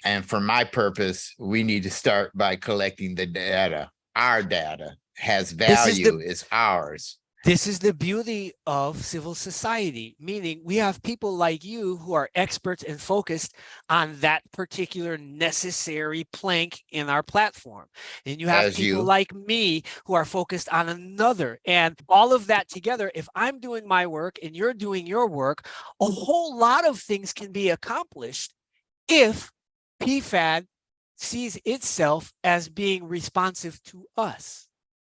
And for my purpose, we need to start by collecting the data. Our data has value, is ours. This is the beauty of civil society, meaning we have people like you who are experts and focused on that particular necessary plank in our platform. And you have people like me who are focused on another. And all of that together, if I'm doing my work and you're doing your work, a whole lot of things can be accomplished if PFAD sees itself as being responsive to us.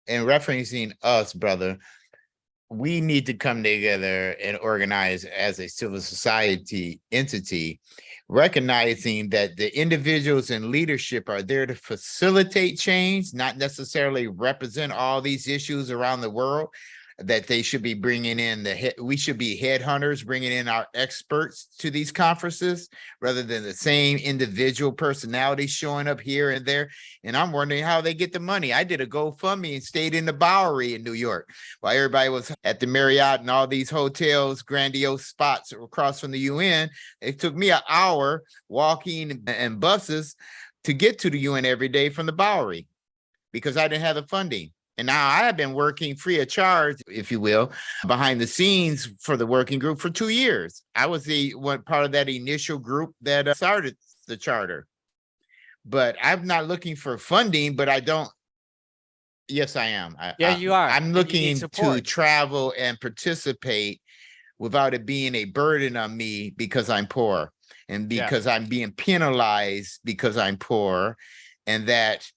And referencing us, brother, we need to come together and organize as a civil society entity, recognizing that the individuals in leadership are there to facilitate change, not necessarily represent all these issues around the world, that they should be bringing in we should be headhunters, bringing in our experts to these conferences rather than the same individual personalities showing up here and there. And I'm wondering how they get the money. I did a GoFundMe and stayed in the Bowery in New York while everybody was at the Marriott and all these hotels, grandiose spots across from the UN. It took me an hour walking and buses to get to the UN every day from the Bowery because I didn't have the funding. And now I have been working free of charge, if you will, behind the scenes for the working group for 2 years. I was one part of that initial group that started the charter. But I'm not looking for funding, but I don't. Yes, I am. You are. I'm looking to travel and participate without it being a burden on me because I'm poor and because I'm being penalized because I'm poor, and that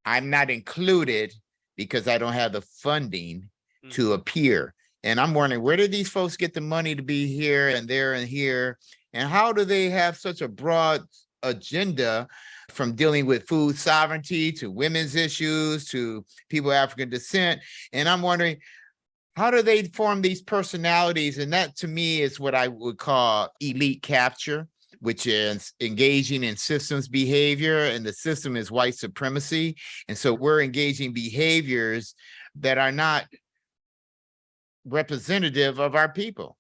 I'm not included because I don't have the funding to appear. And I'm wondering, where did these folks get the money to be here and there and here? And how do they have such a broad agenda, from dealing with food sovereignty to women's issues to people of African descent? And I'm wondering, how do they form these personalities? And that to me is what I would call elite capture, which is engaging in systems behavior, and the system is white supremacy. And so we're engaging behaviors that are not representative of our people.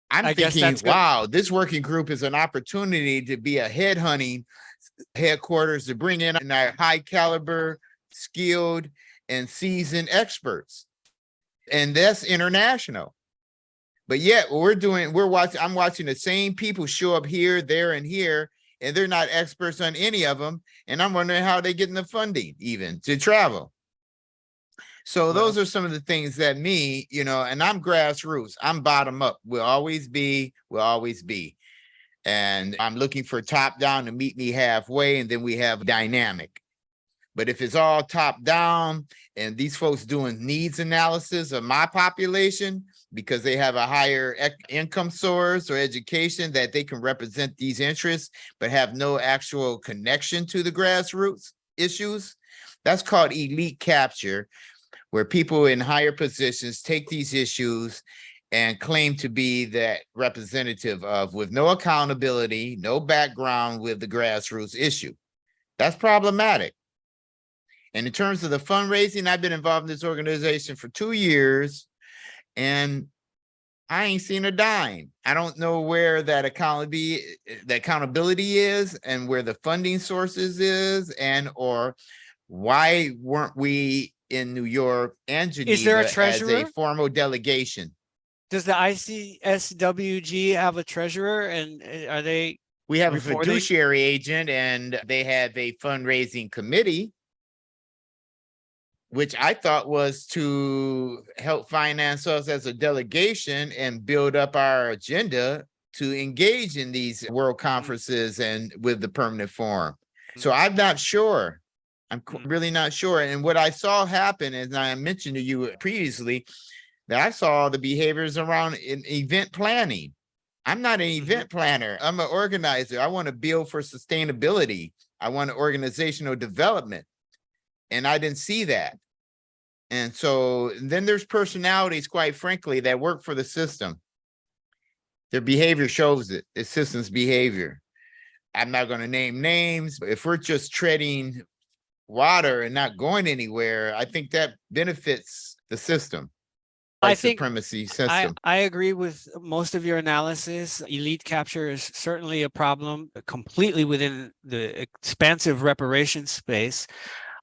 I'm thinking, wow, this working group is an opportunity to be a headhunting headquarters to bring in our high caliber, skilled, and seasoned experts. And that's international. But yet I'm watching the same people show up here, there, and here, and they're not experts on any of them. And I'm wondering how they're getting the funding even to travel. So those are some of the things that and I'm grassroots, I'm bottom up. We'll always be. And I'm looking for top down to meet me halfway, and then we have dynamic. But if it's all top down and these folks doing needs analysis of my population because they have a higher income source or education that they can represent these interests, but have no actual connection to the grassroots issues, that's called elite capture, where people in higher positions take these issues and claim to be that representative of, with no accountability, no background with the grassroots issue. That's problematic. And in terms of the fundraising, I've been involved in this organization for 2 years, and I ain't seen a dime. I don't know where that accountability is and where the funding sources is, and or why weren't we in New York and Is there a Geneva as a treasurer? formal delegation? Does the ICSWG have a treasurer, and are they We have a reporting? fiduciary agent, and they have a fundraising committee, which I thought was to help finance us as a delegation and build up our agenda to engage in these world conferences and with the permanent forum. So I'm not sure. I'm really not sure. And what I saw happen, as I mentioned to you previously, that I saw the behaviors around in event planning. I'm not an event planner. I'm an organizer. I want to build for sustainability. I want organizational development. And I didn't see that. And so then there's personalities, quite frankly, that work for the system. Their behavior shows it. The system's behavior. I'm not going to name names. If we're just treading water and not going anywhere, I think that benefits the system. I think Supremacy system. I agree with most of your analysis. Elite capture is certainly a problem completely within the expansive reparations space.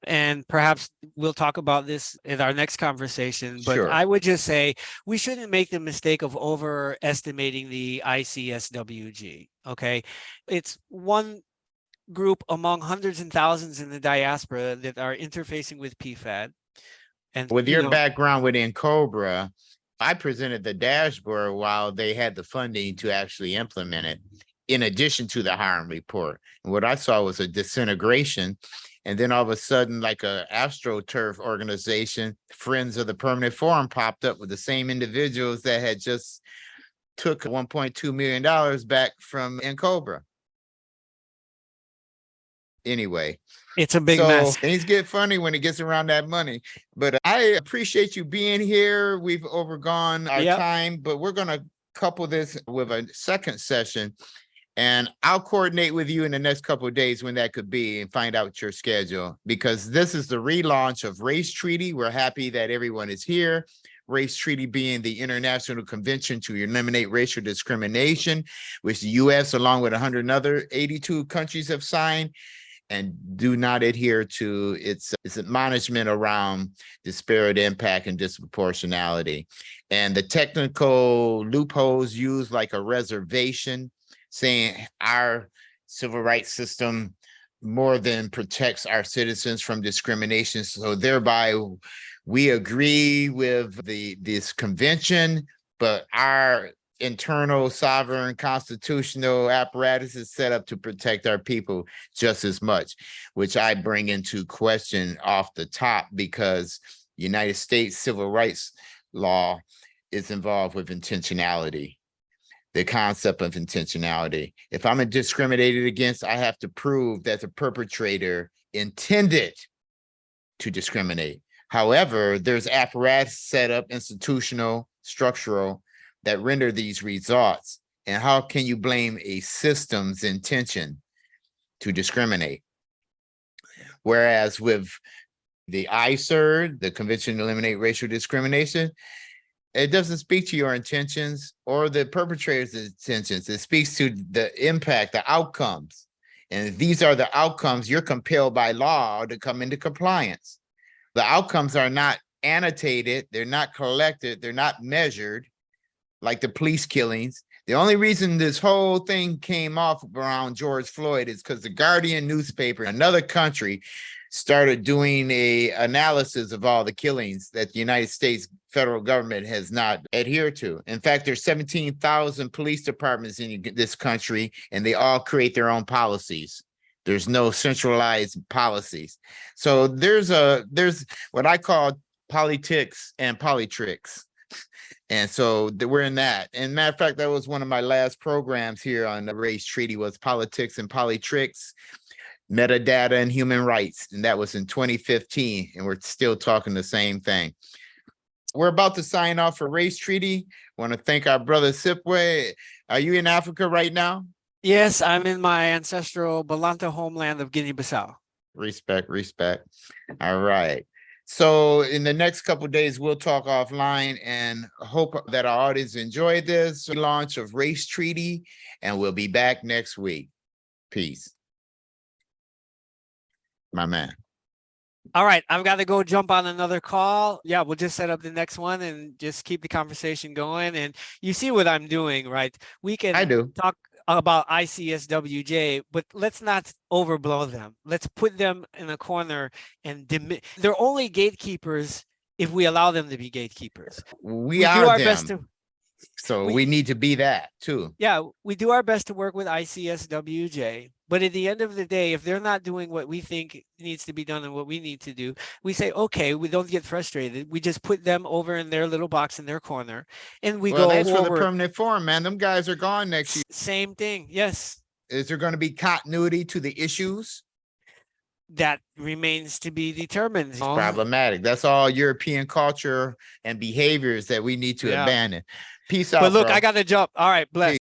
And perhaps we'll talk about this in our next conversation. But Sure. I would just say we shouldn't make the mistake of overestimating the ICSWG. Okay. It's one group among hundreds and thousands in the diaspora that are interfacing with PFAD. And with your background within Cobra, I presented the dashboard while they had the funding to actually implement it, in addition to the harm report. And what I saw was a disintegration. And then all of a sudden, like a AstroTurf organization, Friends of the Permanent Forum, popped up with the same individuals that had just took $1.2 million back from Cobra. Anyway, it's a big mess. Things get funny when it gets around that money. But I appreciate you being here. We've overgone our time, but we're going to couple this with a second session. And I'll coordinate with you in the next couple of days when that could be and find out your schedule, because this is the relaunch of Race Treaty. We're happy that everyone is here. Race Treaty being the International Convention to Eliminate Racial Discrimination, which the U.S. along with 182 countries have signed and do not adhere to its admonishment around disparate impact and disproportionality. And the technical loopholes used like a reservation, saying our civil rights system more than protects our citizens from discrimination. So thereby we agree with this convention, but our internal sovereign constitutional apparatus is set up to protect our people just as much, which I bring into question off the top, because United States civil rights law is involved with intentionality, the concept of intentionality. If I'm discriminated against, I have to prove that the perpetrator intended to discriminate. However, there's apparatus set up, institutional, structural, that render these results. And how can you blame a system's intention to discriminate? Whereas with the ICER, the Convention to Eliminate Racial Discrimination, it doesn't speak to your intentions or the perpetrator's intentions. It speaks to the impact, the outcomes. And if these are the outcomes, you're compelled by law to come into compliance. The outcomes are not annotated, they're not collected, they're not measured, like the police killings. The only reason this whole thing came off around George Floyd is because the Guardian newspaper in another country started doing a analysis of all the killings that the United States federal government has not adhered to. In fact, there's 17,000 police departments in this country, and they all create their own policies. There's no centralized policies. So there's what I call politics and politricks. And so we're in that. And matter of fact, that was one of my last programs here on the Race Treaty, was politics and politricks, metadata and human rights. And that was in 2015. And we're still talking the same thing. We're about to sign off for Race Treaty. I want to thank our brother Siphiwe. Are you in Africa right now? Yes, I'm in my ancestral Balanta homeland of Guinea-Bissau. Respect, respect. All right. So in the next couple of days, we'll talk offline and hope that our audience enjoyed this launch of Race Treaty, and we'll be back next week. Peace. My man. All right, I've got to go jump on another call. Yeah, we'll just set up the next one and just keep the conversation going. And you see what I'm doing, right? We can I do. talk about ICSWJ, but let's not overblow them. Let's put them in a corner and they're only gatekeepers if we allow them to be gatekeepers. We do are our them. best to. So we need to be that too. Yeah, we do our best to work with ICSWJ, but at the end of the day, if they're not doing what we think needs to be done and what we need to do, we say, okay, we don't get frustrated. We just put them over in their little box in their corner, and we go That's for the forward. permanent forum, man. Them guys are gone next year. Same thing. Yes. Is there going to be continuity to the issues? That remains to be determined. It's problematic. That's all European culture and behaviors that we need to abandon. Peace out. But look, bro. I got to jump. All right, bless.